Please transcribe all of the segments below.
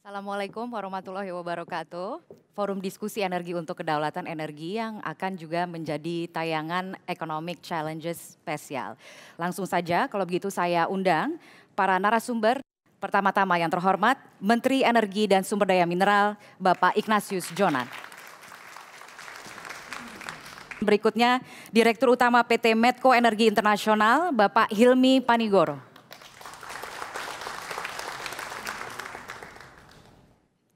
Assalamualaikum warahmatullahi wabarakatuh. Forum diskusi energi untuk kedaulatan energi yang akan juga menjadi tayangan Economic Challenges spesial. Langsung saja kalau begitu saya undang para narasumber. Pertama-tama yang terhormat Menteri Energi dan Sumber Daya Mineral Bapak Ignatius Jonan. Berikutnya Direktur Utama PT Medco Energi Internasional Bapak Hilmi Panigoro.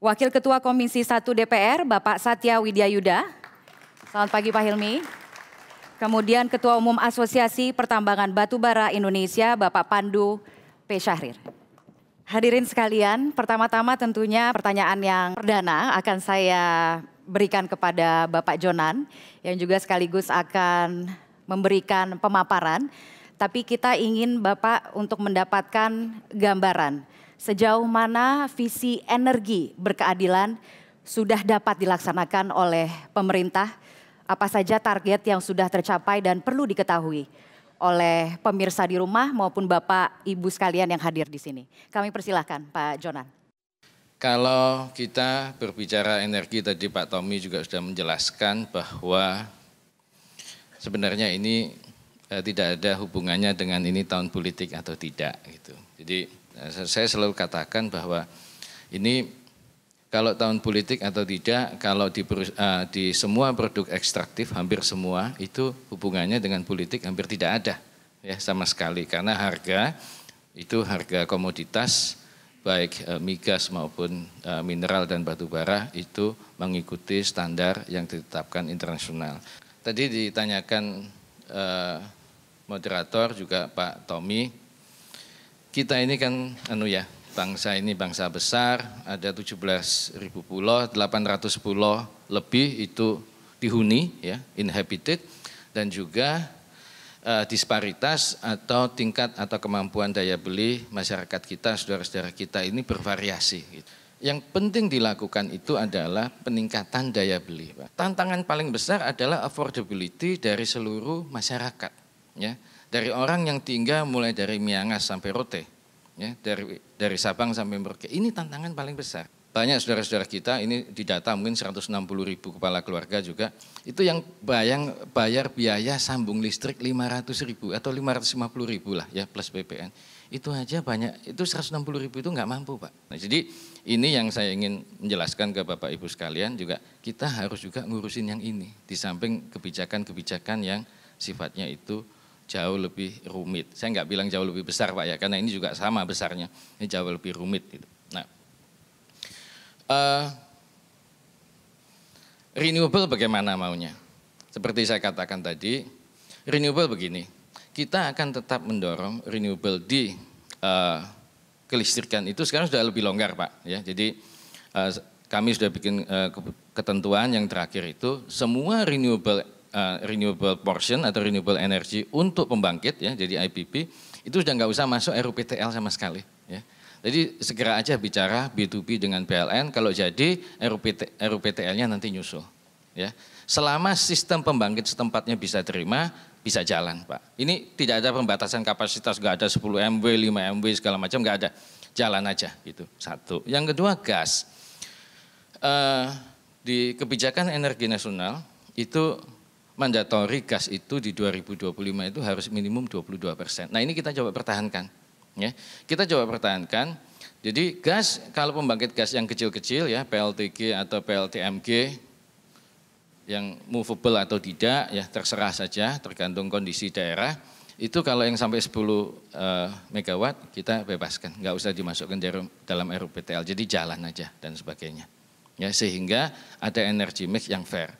Wakil Ketua Komisi 1 DPR, Bapak Satya Widyayuda. Selamat pagi Pak Hilmi. Kemudian Ketua Umum Asosiasi Pertambangan Batubara Indonesia, Bapak Pandu P. Syahrir. Hadirin sekalian, pertama-tama tentunya pertanyaan yang perdana akan saya berikan kepada Bapak Jonan, yang juga sekaligus akan memberikan pemaparan. Tapi kita ingin Bapak untuk mendapatkan gambaran sejauh mana visi energi berkeadilan sudah dapat dilaksanakan oleh pemerintah, apa saja target yang sudah tercapai dan perlu diketahui oleh pemirsa di rumah maupun Bapak Ibu sekalian yang hadir di sini. Kami persilahkan Pak Jonan. Kalau kita berbicara energi, tadi Pak Tommy juga sudah menjelaskan bahwa sebenarnya ini tidak ada hubungannya dengan ini tahun politik atau tidak gitu. Jadi saya selalu katakan bahwa ini kalau tahun politik atau tidak, kalau di semua produk ekstraktif hampir semua itu hubungannya dengan politik hampir tidak ada ya sama sekali, karena harga itu harga komoditas baik migas maupun mineral dan batu bara itu mengikuti standar yang ditetapkan internasional. Tadi ditanyakan moderator juga Pak Tommy, kita ini kan bangsa ini bangsa besar, ada 17.000 pulau, 800 pulau lebih itu dihuni ya, inhabited, dan juga disparitas atau tingkat atau kemampuan daya beli masyarakat kita, saudara-saudara kita ini bervariasi gitu. Yang penting dilakukan itu adalah peningkatan daya beli, Pak. Tantangan paling besar adalah affordability dari seluruh masyarakat ya. Dari orang yang tinggal mulai dari Miangas sampai Rote, ya, dari Sabang sampai Merauke, ini tantangan paling besar. Banyak saudara-saudara kita, ini didata mungkin 160.000 kepala keluarga juga, itu yang bayar biaya sambung listrik 500.000 atau 550.000 lah ya plus BPN. Itu aja banyak, itu 160.000 itu nggak mampu Pak. Nah, jadi ini yang saya ingin menjelaskan ke Bapak Ibu sekalian juga, kita harus juga ngurusin yang ini. Di samping kebijakan-kebijakan yang sifatnya itu jauh lebih rumit. Saya nggak bilang jauh lebih besar Pak ya, karena ini juga sama besarnya. Ini jauh lebih rumit gitu. Nah, renewable bagaimana maunya? Seperti saya katakan tadi, renewable begini. Kita akan tetap mendorong renewable di kelistrikan itu sekarang sudah lebih longgar Pak ya. Jadi kami sudah bikin ketentuan yang terakhir itu semua renewable portion atau renewable energy untuk pembangkit ya, jadi IPP itu sudah nggak usah masuk RUPTL sama sekali ya. Jadi segera aja bicara B2B dengan PLN, kalau jadi RUPTL-nya nanti nyusul ya. Selama sistem pembangkit setempatnya bisa terima, bisa jalan Pak. Ini tidak ada pembatasan kapasitas, nggak ada 10 MW, 5 MW segala macam, nggak ada. Jalan aja gitu. Satu. Yang kedua gas. Di kebijakan energi nasional itu mandatori gas itu di 2025 itu harus minimum 22%. Nah ini kita coba pertahankan. Ya. Kita coba pertahankan, jadi gas, kalau pembangkit gas yang kecil-kecil ya, PLTG atau PLTMG, yang movable atau tidak ya terserah saja, tergantung kondisi daerah, itu kalau yang sampai 10 megawatt kita bebaskan, nggak usah dimasukkan dalam RUPTL, jadi jalan aja dan sebagainya. Ya, sehingga ada energy mix yang fair.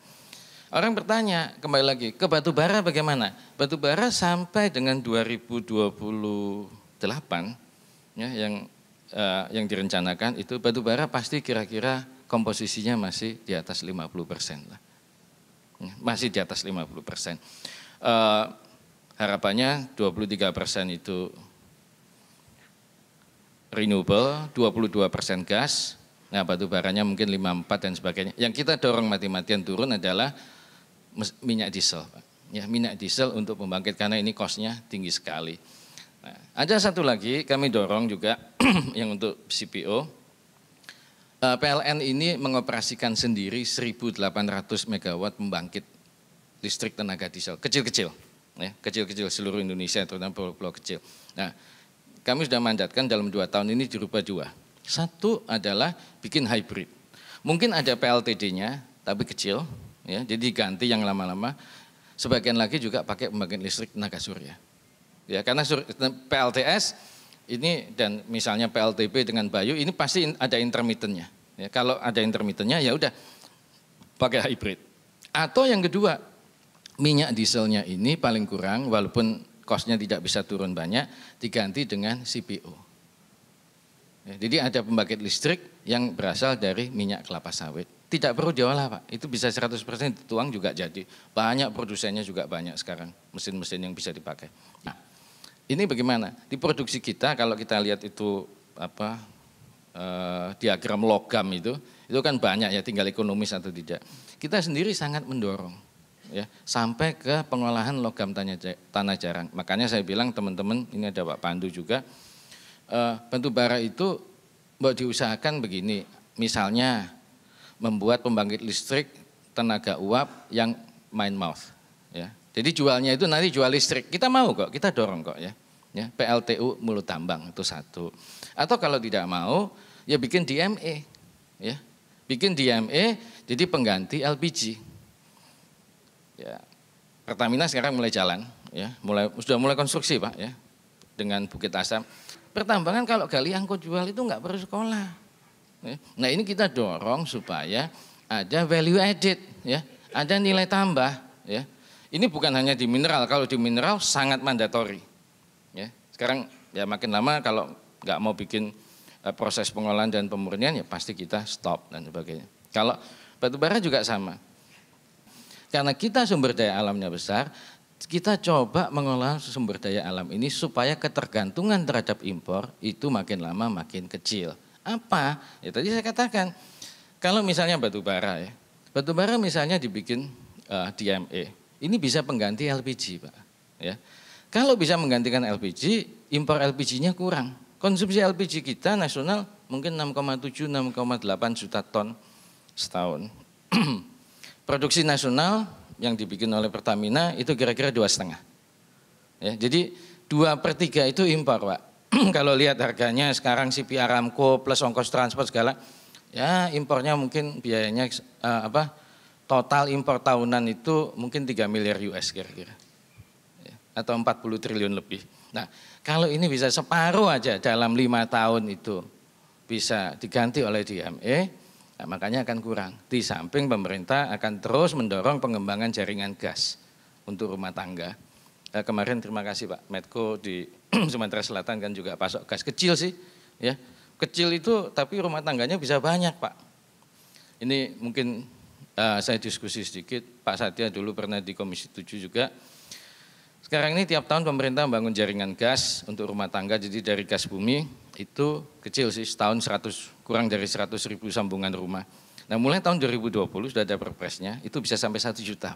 Orang bertanya kembali lagi ke batu bara bagaimana? Batu bara sampai dengan 2028 ya, yang direncanakan itu batu bara pasti kira-kira komposisinya masih di atas 50% lah. Masih di atas 50%. Harapannya 23% itu renewable, 22% gas. Nah batu baranya mungkin 54 dan sebagainya. Yang kita dorong mati-matian turun adalah minyak diesel, Pak. Ya, minyak diesel untuk pembangkit karena ini cost-nya tinggi sekali. Nah, ada satu lagi kami dorong juga yang untuk CPO. PLN ini mengoperasikan sendiri 1.800 megawatt pembangkit listrik tenaga diesel, kecil-kecil, ya, kecil-kecil seluruh Indonesia, terutama pulau-pulau kecil. Nah, kami sudah mandatkan dalam 2 tahun ini dirubah 2. Satu adalah bikin hybrid. Mungkin ada PLTD-nya, tapi kecil, ya, jadi ganti yang lama-lama. Sebagian lagi juga pakai pembangkit listrik tenaga surya. Ya, karena PLTS ini dan misalnya PLTB dengan Bayu ini pasti ada intermittennya. Ya, kalau ada intermittennya ya udah pakai hybrid. Atau yang kedua, minyak dieselnya ini paling kurang walaupun kosnya tidak bisa turun banyak, diganti dengan CPO. Ya, jadi ada pembangkit listrik yang berasal dari minyak kelapa sawit. Tidak perlu diolah Pak, itu bisa 100% dituang juga jadi. Banyak produsennya juga banyak sekarang, mesin-mesin yang bisa dipakai. Nah, ini bagaimana? Di produksi kita kalau kita lihat itu diagram logam itu kan banyak ya, tinggal ekonomis atau tidak. Kita sendiri sangat mendorong ya sampai ke pengolahan logam tanah jarang. Makanya saya bilang teman-teman, ini ada Pak Pandu juga, batu bara itu mau diusahakan begini, misalnya membuat pembangkit listrik tenaga uap yang main mouth ya. Jadi jualnya itu nanti jual listrik, kita mau kok, kita dorong kok ya. Ya, PLTU mulut tambang itu satu. Atau kalau tidak mau, ya bikin DME, ya, bikin DME jadi pengganti LPG. Ya, Pertamina sekarang mulai jalan, ya, sudah mulai konstruksi Pak, ya, dengan Bukit Asam. Pertambangan kalau gali angkut jual itu nggak perlu sekolah. Ya. Nah ini kita dorong supaya ada value added, ya, ada nilai tambah, ya. Ini bukan hanya di mineral, kalau di mineral sangat mandatori. Ya, sekarang ya makin lama kalau nggak mau bikin proses pengolahan dan pemurnian ya pasti kita stop dan sebagainya. Kalau batubara juga sama. Karena kita sumber daya alamnya besar, kita coba mengolah sumber daya alam ini supaya ketergantungan terhadap impor itu makin lama makin kecil. Apa? Ya tadi saya katakan, kalau misalnya batubara ya, batubara misalnya dibikin DME. Ini bisa pengganti LPG Pak. Ya. Kalau bisa menggantikan LPG, impor LPG-nya kurang. Konsumsi LPG kita nasional mungkin 6,7-6,8 juta ton setahun. Produksi nasional yang dibikin oleh Pertamina itu kira-kira 2,5. Ya, jadi 2/3 itu impor Pak. Kalau lihat harganya sekarang CP Aramco plus ongkos transport segala, ya impornya mungkin biayanya total impor tahunan itu mungkin 3 miliar US kira-kira. Ya, atau 40 triliun lebih. Nah kalau ini bisa separuh aja dalam 5 tahun itu bisa diganti oleh DME, nah, makanya akan kurang. Di samping pemerintah akan terus mendorong pengembangan jaringan gas untuk rumah tangga. Kemarin terima kasih Pak Medco di Sumatera Selatan kan juga pasok gas kecil sih. Ya, kecil itu tapi rumah tangganya bisa banyak Pak. Ini mungkin saya diskusi sedikit, Pak Satya dulu pernah di Komisi 7 juga. Sekarang ini tiap tahun pemerintah membangun jaringan gas untuk rumah tangga, jadi dari gas bumi itu kecil sih, setahun kurang dari 100.000 sambungan rumah. Nah mulai tahun 2020 sudah ada perpresnya, itu bisa sampai 1 juta.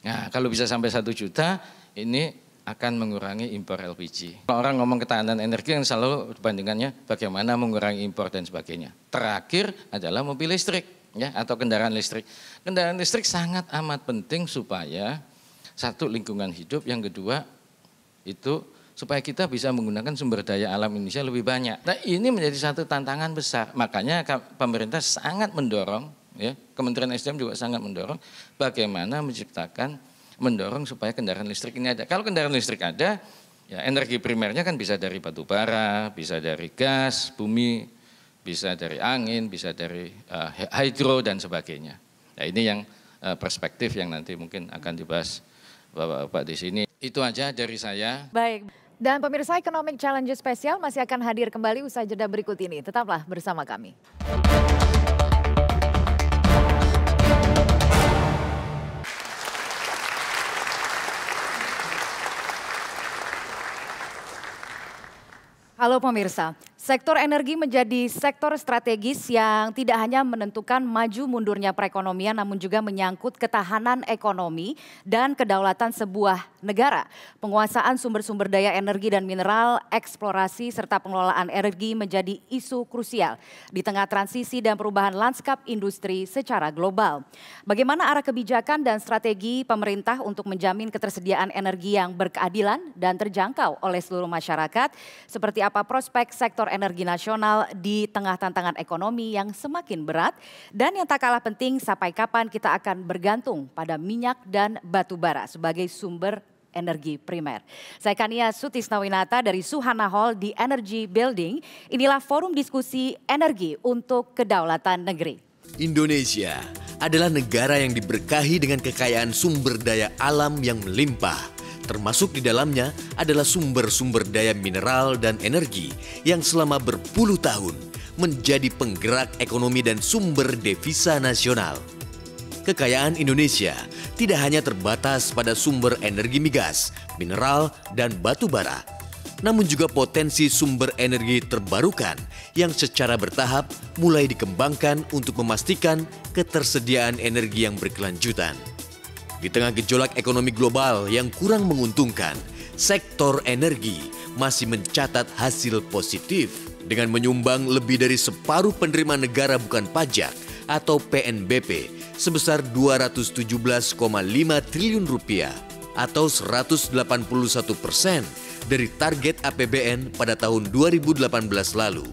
Nah kalau bisa sampai 1 juta, ini akan mengurangi impor LPG. Kalau orang ngomong ketahanan energi yang selalu bandingannya bagaimana mengurangi impor dan sebagainya. Terakhir adalah mobil listrik. Ya, atau kendaraan listrik. Kendaraan listrik sangat amat penting supaya satu lingkungan hidup, yang kedua itu supaya kita bisa menggunakan sumber daya alam Indonesia lebih banyak. Nah ini menjadi satu tantangan besar, makanya pemerintah sangat mendorong, ya, Kementerian SDM juga sangat mendorong bagaimana mendorong supaya kendaraan listrik ini ada. Kalau kendaraan listrik ada, ya energi primernya kan bisa dari batu bara, bisa dari gas, bumi, bisa dari angin, bisa dari hidro dan sebagainya. Nah ini yang perspektif yang nanti mungkin akan dibahas Bapak-bapak di sini. Itu aja dari saya. Baik, dan pemirsa Economic Challenge spesial masih akan hadir kembali usai jeda berikut ini. Tetaplah bersama kami. Halo pemirsa, Sektor energi menjadi sektor strategis yang tidak hanya menentukan maju mundurnya perekonomian namun juga menyangkut ketahanan ekonomi dan kedaulatan sebuah negara. Penguasaan sumber-sumber daya energi dan mineral, eksplorasi serta pengelolaan energi menjadi isu krusial di tengah transisi dan perubahan lanskap industri secara global. Bagaimana arah kebijakan dan strategi pemerintah untuk menjamin ketersediaan energi yang berkeadilan dan terjangkau oleh seluruh masyarakat? Seperti apa prospek sektor energi nasional di tengah tantangan ekonomi yang semakin berat, dan yang tak kalah penting, sampai kapan kita akan bergantung pada minyak dan batu bara sebagai sumber energi primer. Saya Kania Sutisnawinata dari Suhana Hall di Energy Building. Inilah forum diskusi energi untuk kedaulatan negeri. Indonesia adalah negara yang diberkahi dengan kekayaan sumber daya alam yang melimpah. Termasuk di dalamnya adalah sumber-sumber daya mineral dan energi yang selama berpuluh tahun menjadi penggerak ekonomi dan sumber devisa nasional. Kekayaan Indonesia tidak hanya terbatas pada sumber energi migas, mineral, dan batu bara, namun juga potensi sumber energi terbarukan yang secara bertahap mulai dikembangkan untuk memastikan ketersediaan energi yang berkelanjutan. Di tengah gejolak ekonomi global yang kurang menguntungkan, sektor energi masih mencatat hasil positif dengan menyumbang lebih dari separuh penerimaan negara bukan pajak atau PNBP sebesar 217,5 triliun rupiah atau 181% dari target APBN pada tahun 2018 lalu.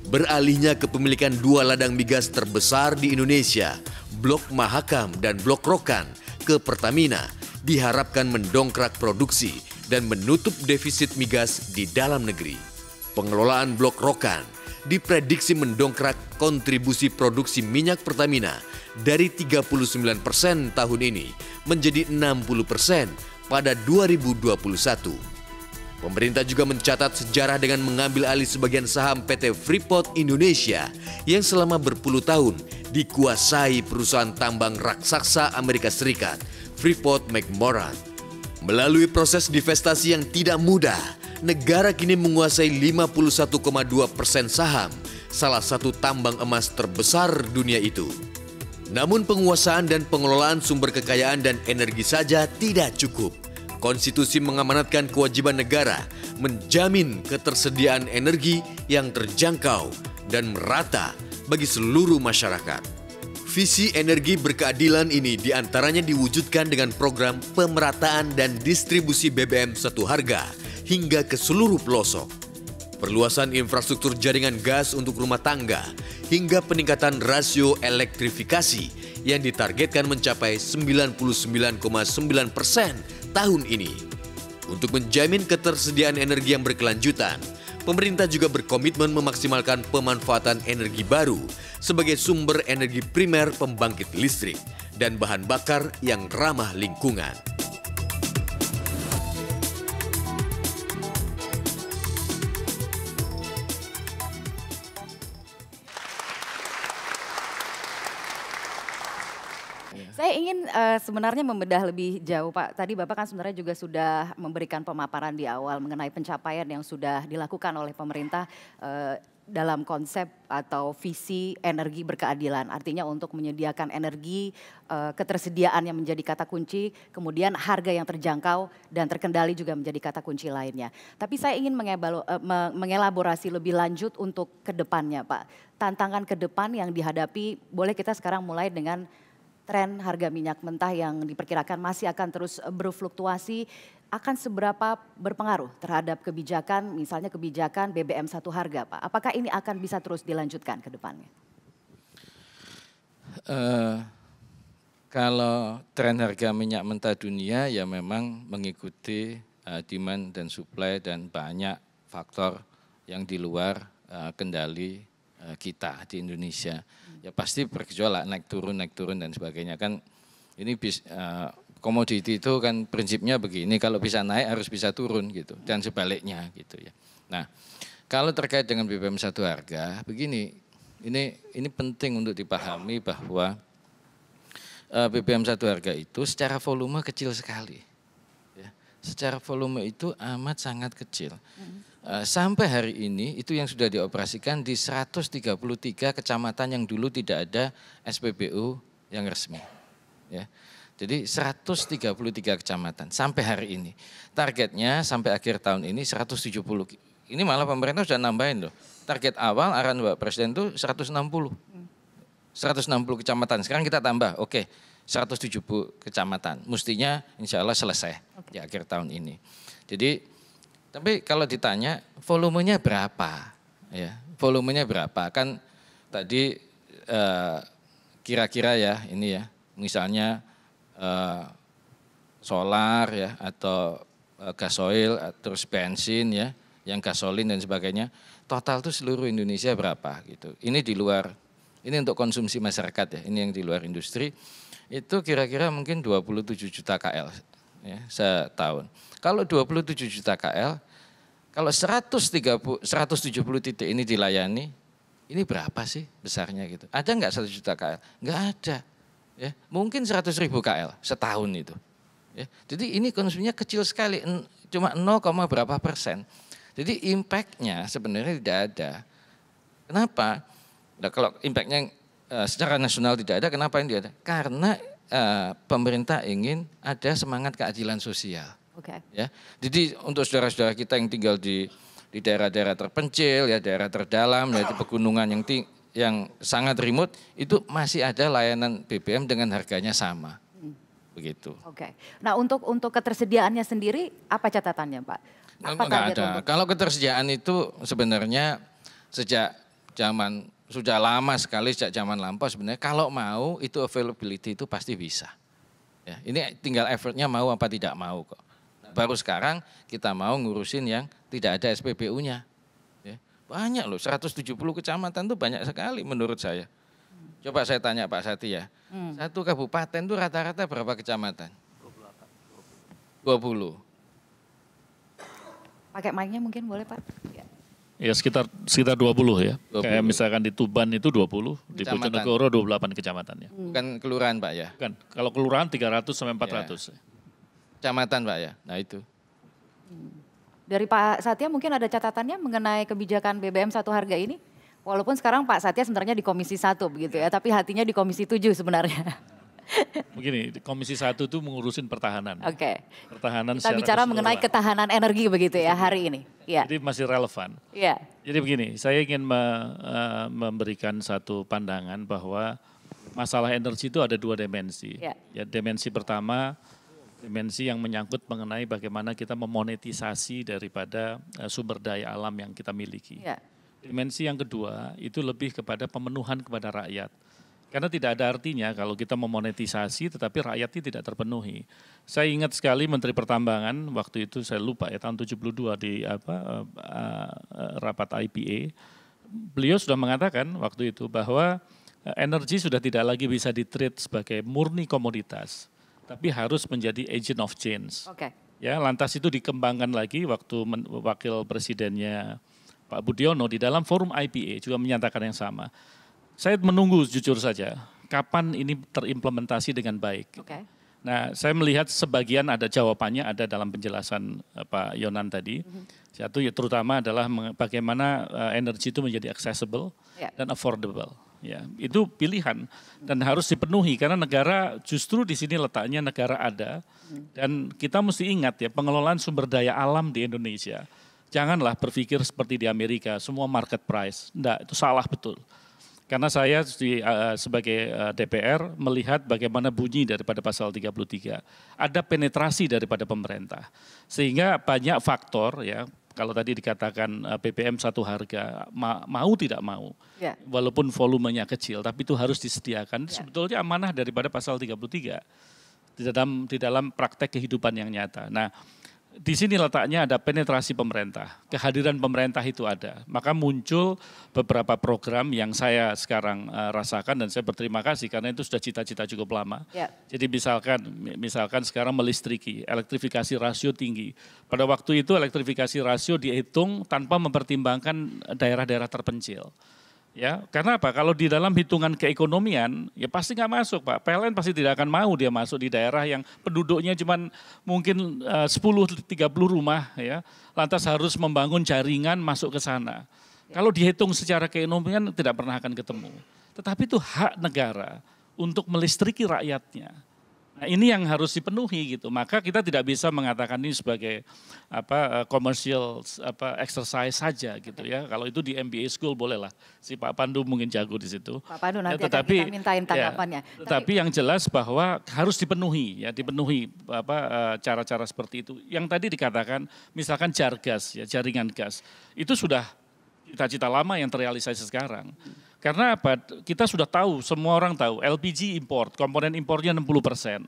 Beralihnya kepemilikan dua ladang migas terbesar di Indonesia, Blok Mahakam dan Blok Rokan, ke Pertamina diharapkan mendongkrak produksi dan menutup defisit migas di dalam negeri. Pengelolaan Blok Rokan diprediksi mendongkrak kontribusi produksi minyak Pertamina dari 39% tahun ini menjadi 60% pada 2021. Pemerintah juga mencatat sejarah dengan mengambil alih sebagian saham PT Freeport Indonesia yang selama berpuluh tahun dikuasai perusahaan tambang raksasa Amerika Serikat, Freeport-McMoRan. Melalui proses divestasi yang tidak mudah, negara kini menguasai 51,2% saham, salah satu tambang emas terbesar dunia itu. Namun penguasaan dan pengelolaan sumber kekayaan dan energi saja tidak cukup. Konstitusi mengamanatkan kewajiban negara menjamin ketersediaan energi yang terjangkau dan merata bagi seluruh masyarakat. Visi energi berkeadilan ini diantaranya diwujudkan dengan program pemerataan dan distribusi BBM satu harga hingga ke seluruh pelosok. Perluasan infrastruktur jaringan gas untuk rumah tangga hingga peningkatan rasio elektrifikasi yang ditargetkan mencapai 99,9% tahun ini. Untuk menjamin ketersediaan energi yang berkelanjutan, pemerintah juga berkomitmen memaksimalkan pemanfaatan energi baru sebagai sumber energi primer pembangkit listrik dan bahan bakar yang ramah lingkungan. Saya ingin sebenarnya membedah lebih jauh, Pak. Tadi Bapak kan sebenarnya juga sudah memberikan pemaparan di awal mengenai pencapaian yang sudah dilakukan oleh pemerintah dalam konsep atau visi energi berkeadilan. Artinya untuk menyediakan energi, ketersediaan yang menjadi kata kunci, kemudian harga yang terjangkau dan terkendali juga menjadi kata kunci lainnya. Tapi saya ingin mengelaborasi lebih lanjut untuk ke depannya, Pak. Tantangan ke depan yang dihadapi, boleh kita sekarang mulai dengan tren harga minyak mentah yang diperkirakan masih akan terus berfluktuasi, akan seberapa berpengaruh terhadap kebijakan, misalnya kebijakan BBM satu harga, Pak? Apakah ini akan bisa terus dilanjutkan ke depannya? Kalau tren harga minyak mentah dunia ya memang mengikuti demand dan supply dan banyak faktor yang di luar kendali kita di Indonesia. Ya pasti bergejolak, naik turun dan sebagainya kan. Ini komoditi itu kan prinsipnya begini, kalau bisa naik harus bisa turun gitu dan sebaliknya gitu ya. Nah, kalau terkait dengan BBM satu harga begini, ini penting untuk dipahami bahwa BBM satu harga itu secara volume kecil sekali. Ya. Secara volume itu amat sangat kecil. sampai hari ini itu yang sudah dioperasikan di 133 kecamatan yang dulu tidak ada SPBU yang resmi. Ya. Jadi 133 kecamatan sampai hari ini. Targetnya sampai akhir tahun ini 170. Ini malah pemerintah sudah nambahin loh. Target awal arahan Bapak Presiden itu 160. 160 kecamatan. Sekarang kita tambah, oke, 170 kecamatan. Mestinya insya Allah selesai di akhir tahun ini. Jadi tapi kalau ditanya volumenya berapa, ya volumenya berapa kan tadi kira-kira ya ini ya misalnya solar ya atau gasoil terus bensin ya yang gasolin dan sebagainya total tuh seluruh Indonesia berapa gitu. Ini di luar ini untuk konsumsi masyarakat ya ini yang di luar industri itu kira-kira mungkin 27 juta KL ya setahun. Kalau 27 juta KL kalau 170 titik ini dilayani, ini berapa sih besarnya gitu? Ada nggak 1 juta KL? Nggak ada. Ya, mungkin 100.000 KL setahun itu. Ya, jadi ini konsumsinya kecil sekali, cuma 0, berapa persen. Jadi impact-nya sebenarnya tidak ada. Kenapa? Nah, kalau impact-nya secara nasional tidak ada, kenapa ini tidak ada? Karena pemerintah ingin ada semangat keadilan sosial. Okay. Ya, jadi untuk saudara-saudara kita yang tinggal di daerah-daerah terpencil, ya daerah terdalam, ya di pegunungan yang sangat remote, itu masih ada layanan BBM dengan harganya sama, begitu. Oke. Nah untuk ketersediaannya sendiri apa catatannya Pak? Apa Nggak ada. Kalau ketersediaan itu sebenarnya sejak zaman sudah lama sekali sejak zaman lampau sebenarnya kalau mau itu availability itu pasti bisa. Ya, ini tinggal effortnya mau apa tidak mau kok. Baru sekarang kita mau ngurusin yang tidak ada SPBU-nya. Ya, banyak loh, 170 kecamatan itu banyak sekali menurut saya. Coba saya tanya Pak Sati ya, satu kabupaten itu rata-rata berapa kecamatan? 20. Pakai mic-nya mungkin boleh Pak? Ya sekitar 20 ya. 20. Kayak misalkan di Tuban itu 20, di Bojonegoro 28 kecamatan ya. Bukan kelurahan Pak ya? Bukan, kalau kelurahan 300 sampai 400. Ya. Kecamatan Pak ya, nah itu. Dari Pak Satya mungkin ada catatannya mengenai kebijakan BBM satu harga ini? Walaupun sekarang Pak Satya sebenarnya di Komisi 1 begitu ya, tapi hatinya di Komisi 7 sebenarnya. Begini, Komisi 1 itu mengurusin pertahanan. Oke. Pertahanan kita bicara mengenai ketahanan energi begitu ya hari ini. Ya. Jadi masih relevan. Iya. Jadi begini, saya ingin memberikan satu pandangan bahwa masalah energi itu ada 2 dimensi. Ya, dimensi pertama, dimensi yang menyangkut mengenai bagaimana kita memonetisasi daripada sumber daya alam yang kita miliki. Ya. Dimensi yang kedua itu lebih kepada pemenuhan kepada rakyat. Karena tidak ada artinya kalau kita memonetisasi tetapi rakyatnya tidak terpenuhi. Saya ingat sekali Menteri Pertambangan waktu itu saya lupa ya tahun 72 di rapat IPA. Beliau sudah mengatakan waktu itu bahwa energi sudah tidak lagi bisa di-treat sebagai murni komoditas. Tapi harus menjadi agent of change. Okay. Ya, lantas itu dikembangkan lagi waktu wakil presidennya Pak Budiono di dalam forum IPA juga menyatakan yang sama. Saya menunggu jujur saja kapan ini terimplementasi dengan baik. Okay. Nah, saya melihat sebagian ada jawabannya ada dalam penjelasan Pak Yonan tadi. Satu ya terutama adalah bagaimana energi itu menjadi accessible dan affordable. Ya, itu pilihan dan harus dipenuhi karena negara justru di sini letaknya negara ada dan kita mesti ingat ya pengelolaan sumber daya alam di Indonesia. Janganlah berpikir seperti di Amerika semua market price. Enggak, itu salah betul. Karena saya sebagai DPR melihat bagaimana bunyi daripada pasal 33. Ada penetrasi daripada pemerintah. Sehingga banyak faktor ya. Kalau tadi dikatakan BBM satu harga, mau tidak mau, walaupun volumenya kecil, tapi itu harus disediakan. Sebetulnya amanah daripada pasal 33 di dalam praktek kehidupan yang nyata. Nah, di sini letaknya ada penetrasi pemerintah, kehadiran pemerintah itu ada. Maka muncul beberapa program yang saya sekarang rasakan dan saya berterima kasih karena itu sudah cita-cita cukup lama. Jadi misalkan sekarang melistriki, elektrifikasi rasio tinggi. Pada waktu itu elektrifikasi rasio dihitung tanpa mempertimbangkan daerah-daerah terpencil. Ya, karena apa? Kalau di dalam hitungan keekonomian, ya pasti nggak masuk, Pak. PLN pasti tidak akan mau dia masuk di daerah yang penduduknya cuma mungkin 10-30 rumah, ya. Lantas harus membangun jaringan masuk ke sana. Kalau dihitung secara keekonomian tidak pernah akan ketemu. Tetapi itu hak negara untuk melistriki rakyatnya. Nah, ini yang harus dipenuhi gitu. Maka kita tidak bisa mengatakan ini sebagai commercial exercise saja gitu ya. Kalau itu di MBA school bolehlah. Si Pak Pandu mungkin jago di situ. Pak Pandu nanti ya, akan kita mintain tanggapannya. Tetapi yang jelas bahwa harus dipenuhi cara-cara seperti itu. Yang tadi dikatakan misalkan jargas ya, jaringan gas. Itu sudah cita-cita lama yang terrealisasi sekarang. Karena apa? Kita sudah tahu, semua orang tahu LPG import, komponen impornya 60%.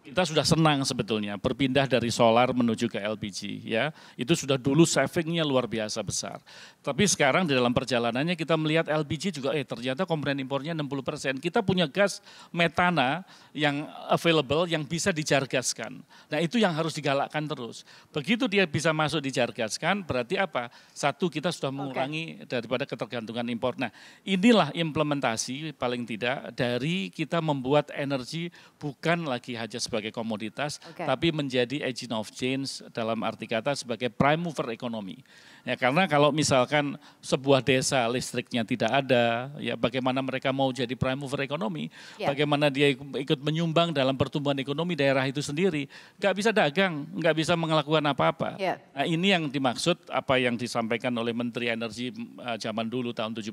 Kita sudah senang sebetulnya berpindah dari solar menuju ke LPG ya. Itu sudah dulu savingnya luar biasa besar. Tapi sekarang di dalam perjalanannya kita melihat LPG juga ternyata komponen impornya 60%. Kita punya gas metana yang available yang bisa dijargaskan. Nah itu yang harus digalakkan terus. Begitu dia bisa masuk dijargaskan berarti apa? Satu kita sudah mengurangi daripada ketergantungan impor. Nah inilah implementasi paling tidak dari kita membuat energi bukan lagi hanya sebagai komoditas, tapi menjadi agent of change dalam arti kata sebagai prime mover ekonomi. Ya karena kalau misalkan sebuah desa listriknya tidak ada, ya bagaimana mereka mau jadi prime mover ekonomi, bagaimana dia ikut menyumbang dalam pertumbuhan ekonomi daerah itu sendiri, nggak bisa dagang, nggak bisa melakukan apa-apa. Nah ini yang dimaksud apa yang disampaikan oleh Menteri Energi zaman dulu tahun 72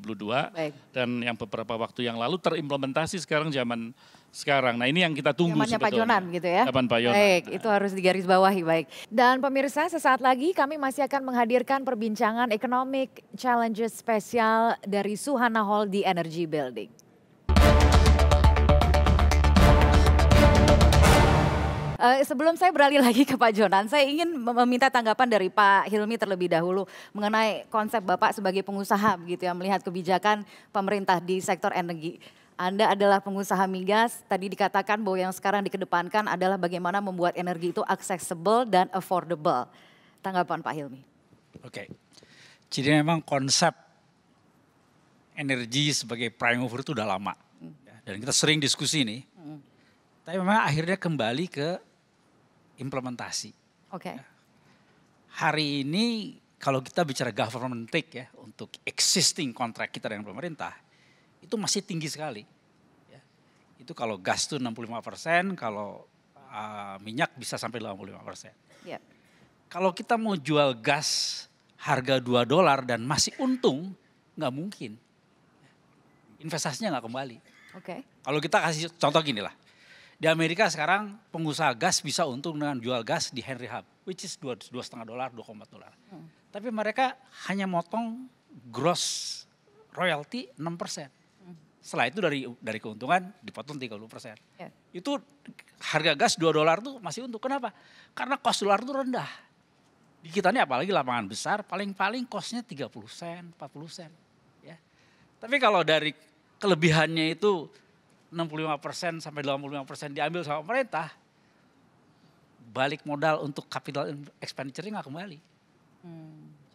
dan yang beberapa waktu yang lalu terimplementasi sekarang zaman sekarang. Nah ini yang kita tunggu sebetulnya. Pak Jonan gitu ya. Pak Jonan. Baik, itu harus digarisbawahi baik. Dan pemirsa sesaat lagi kami masih akan menghadirkan perbincangan Economic Challenges spesial dari Suhana Hall di Energy Building. Sebelum saya beralih lagi ke Pak Jonan, saya ingin meminta tanggapan dari Pak Hilmi terlebih dahulu mengenai konsep Bapak sebagai pengusaha begitu ya, melihat kebijakan pemerintah di sektor energi. Anda adalah pengusaha migas, tadi dikatakan bahwa yang sekarang dikedepankan adalah bagaimana membuat energi itu accessible dan affordable. Tanggapan Pak Hilmi. Oke, jadi memang konsep energi sebagai prime mover itu udah lama. Dan kita sering diskusi nih, tapi memang akhirnya kembali ke implementasi. Hari ini kalau kita bicara government take ya, untuk existing kontrak kita dengan pemerintah, itu masih tinggi sekali. Ya. Itu kalau gas itu 65%, kalau minyak bisa sampai 85%. Yeah. Kalau kita mau jual gas harga $2 dan masih untung, nggak mungkin. Investasinya nggak kembali. Kalau kita kasih contoh gini lah. Di Amerika sekarang pengusaha gas bisa untung dengan jual gas di Henry Hub, which is $2,5, $2,4. Tapi mereka hanya motong gross royalty 6%. Setelah itu dari keuntungan dipotong 30%. Itu harga gas $2 tuh masih untung. Kenapa? Karena cost dolar itu rendah. Di kita ini apalagi lapangan besar, paling-paling costnya 30 sen, 40 sen. Ya. Tapi kalau dari kelebihannya itu 65% sampai 85% diambil sama pemerintah, balik modal untuk capital expenditure-nya nggak kembali.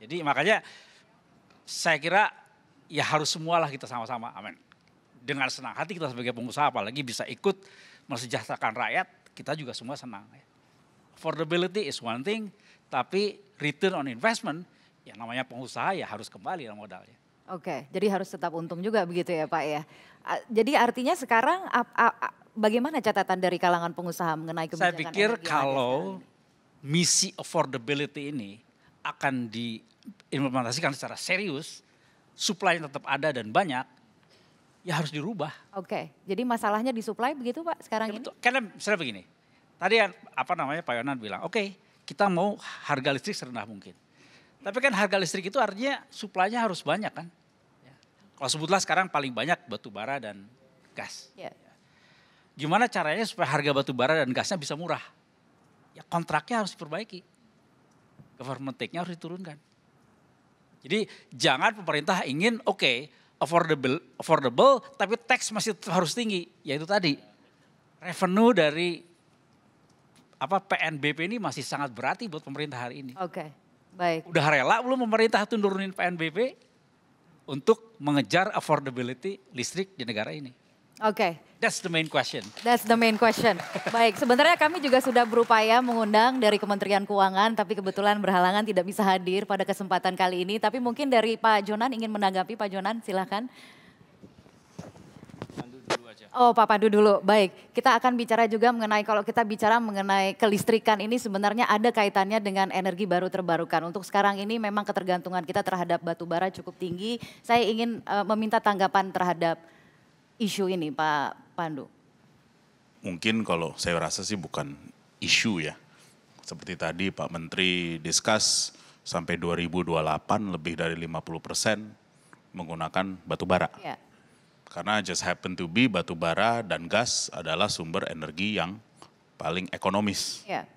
Jadi makanya saya kira ya harus semualah kita sama-sama, amin. Dengan senang hati kita sebagai pengusaha apalagi bisa ikut mensejahterakan rakyat, kita juga semua senang. Affordability is one thing, tapi return on investment, yang namanya pengusaha ya harus kembali dalam modalnya. Jadi harus tetap untung juga begitu ya Pak ya. Jadi artinya sekarang bagaimana catatan dari kalangan pengusaha mengenai kebijakan? Saya pikir kalau misi affordability ini akan diimplementasikan secara serius, supply tetap ada dan banyak, ya harus dirubah. Jadi masalahnya di supply begitu Pak sekarang ini? Karena misalnya begini, tadi Pak Yonan bilang, kita mau harga listrik serendah mungkin. Tapi kan harga listrik itu artinya suplainya harus banyak kan. Ya. Kalau sebutlah sekarang paling banyak batu bara dan gas. Ya. Gimana caranya supaya harga batu bara dan gasnya bisa murah? Ya kontraknya harus diperbaiki. Government take-nya harus diturunkan. Jadi jangan pemerintah ingin affordable tapi tax masih harus tinggi. Yaitu tadi revenue dari PNBP ini masih sangat berarti buat pemerintah hari ini. Baik. Udah rela belum pemerintah tuh nurunin PNBP? untuk mengejar affordability listrik di negara ini. Oke. That's the main question. That's the main question. Baik, sebenarnya kami juga sudah berupaya mengundang dari Kementerian Keuangan, tapi kebetulan berhalangan tidak bisa hadir pada kesempatan kali ini. Tapi mungkin dari Pak Jonan ingin menanggapi, Pak Jonan silahkan. Oh, Pak Pandu dulu. Baik, kita akan bicara juga mengenai, kalau kita bicara mengenai kelistrikan ini sebenarnya ada kaitannya dengan energi baru terbarukan. Untuk sekarang ini memang ketergantungan kita terhadap batu bara cukup tinggi. Saya ingin meminta tanggapan terhadap isu ini, Pak Pandu. Mungkin kalau saya rasa sih bukan isu ya. Seperti tadi Pak Menteri discuss sampai 2028 lebih dari 50% menggunakan batu bara. Ya. Karena just happen to be batu bara dan gas adalah sumber energi yang paling ekonomis. Yeah.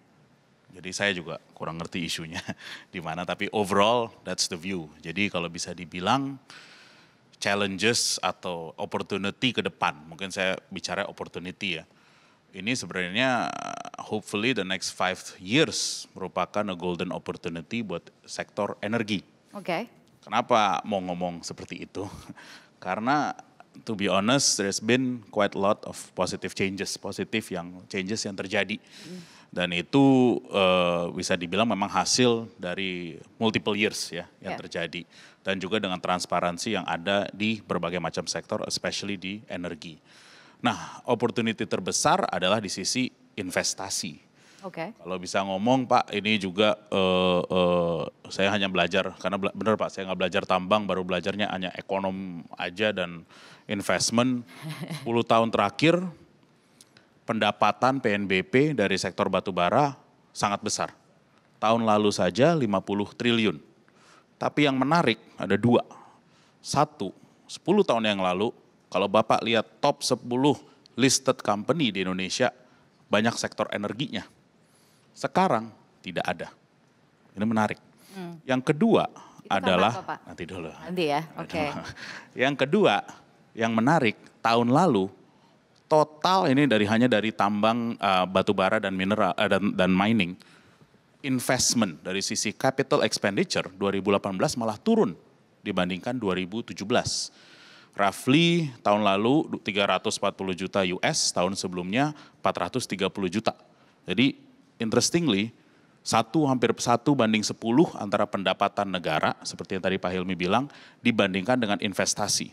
Jadi saya juga kurang ngerti isunya di mana, tapi overall that's the view. Jadi kalau bisa dibilang challenges atau opportunity ke depan, mungkin saya bicara opportunity ya. Ini sebenarnya hopefully the next 5 years merupakan a golden opportunity buat sektor energi. Oke. Okay. Kenapa mau ngomong seperti itu? Karena to be honest, there's been quite a lot of positive changes yang terjadi. Dan itu bisa dibilang memang hasil dari multiple years ya yang terjadi. Dan juga dengan transparansi yang ada di berbagai macam sektor, especially di energi. Nah, opportunity terbesar adalah di sisi investasi. Oke. Kalau bisa ngomong Pak, ini juga saya hanya belajar, karena benar Pak, saya nggak belajar tambang, baru belajarnya hanya ekonom aja dan investment. 10 tahun terakhir, pendapatan PNBP dari sektor batubara sangat besar. Tahun lalu saja 50 triliun. Tapi yang menarik ada 2. 1, 10 tahun yang lalu, kalau Bapak lihat top 10 listed company di Indonesia, banyak sektor energinya. Sekarang tidak ada. Ini menarik. Yang kedua adalah, nanti dulu. Nanti ya, oke. Yang kedua, yang menarik, tahun lalu total ini hanya dari tambang batubara dan mineral dan mining, investment dari sisi capital expenditure 2018 malah turun dibandingkan 2017. Roughly tahun lalu 340 juta US, tahun sebelumnya 430 juta. Jadi interestingly, hampir 1:10 antara pendapatan negara, seperti yang tadi Pak Hilmi bilang, dibandingkan dengan investasi.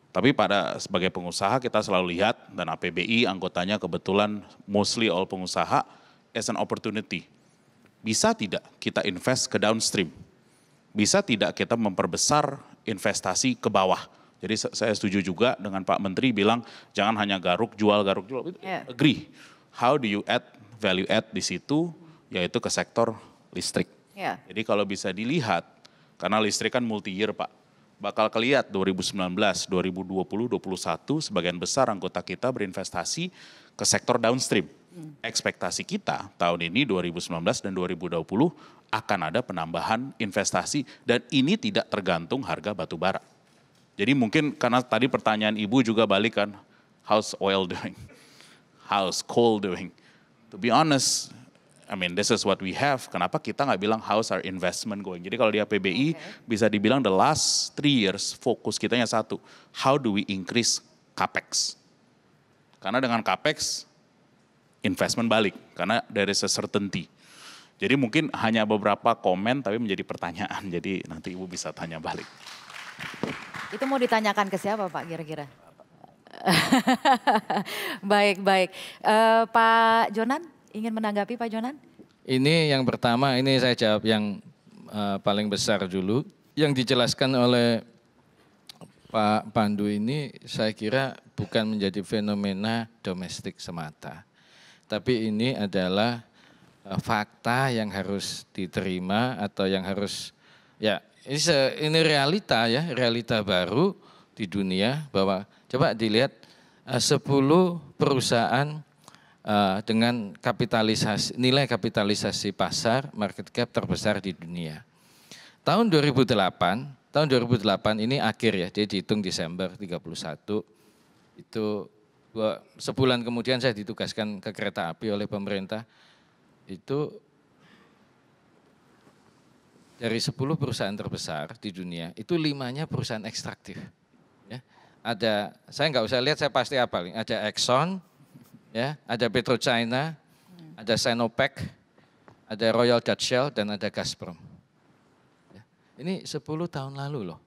Tapi sebagai pengusaha kita selalu lihat, dan APBI anggotanya kebetulan mostly all pengusaha, as an opportunity. Bisa tidak kita invest ke downstream? Bisa tidak kita memperbesar investasi ke bawah? Jadi saya setuju juga dengan Pak Menteri bilang, jangan hanya garuk jual. Agree. How do you add value add di situ, yaitu ke sektor listrik. Yeah. Jadi kalau bisa dilihat, karena listrik kan multi-year Pak, bakal kelihatan 2019, 2020, 2021 sebagian besar anggota kita berinvestasi ke sektor downstream. Ekspektasi kita tahun ini 2019 dan 2020 akan ada penambahan investasi dan ini tidak tergantung harga batu bara. Jadi mungkin karena tadi pertanyaan Ibu juga balik kan, how's oil doing? How's coal doing? To be honest, I mean this is what we have. Kenapa kita nggak bilang how's our investment going? Jadi kalau di APBI bisa dibilang the last 3 years fokus kita hanya satu. How do we increase capex? Karena dengan capex investment balik. Karena there is a certainty. Jadi mungkin hanya beberapa komen tapi menjadi pertanyaan. Jadi nanti Ibu bisa tanya balik. Itu mau ditanyakan ke siapa Pak kira-kira? Baik. Pak Jonan? Ingin menanggapi Pak Jonan? Ini yang pertama, ini saya jawab yang paling besar dulu. Yang dijelaskan oleh Pak Pandu ini saya kira bukan menjadi fenomena domestik semata. Tapi ini adalah fakta yang harus diterima atau yang harus, ya ini realita ya, realita baru di dunia bahwa coba dilihat 10 perusahaan dengan nilai kapitalisasi pasar market cap terbesar di dunia. Tahun 2008 ini akhir ya, dia dihitung Desember 31, itu sebulan kemudian saya ditugaskan ke kereta api oleh pemerintah, itu dari 10 perusahaan terbesar di dunia, itu 5-nya perusahaan ekstraktif. Ya. Ada, saya nggak usah lihat, saya pasti hafal. Ada Exxon, ya, ada PetroChina, ada Sinopec, ada Royal Dutch Shell, dan ada Gazprom. Ya. Ini 10 tahun lalu loh.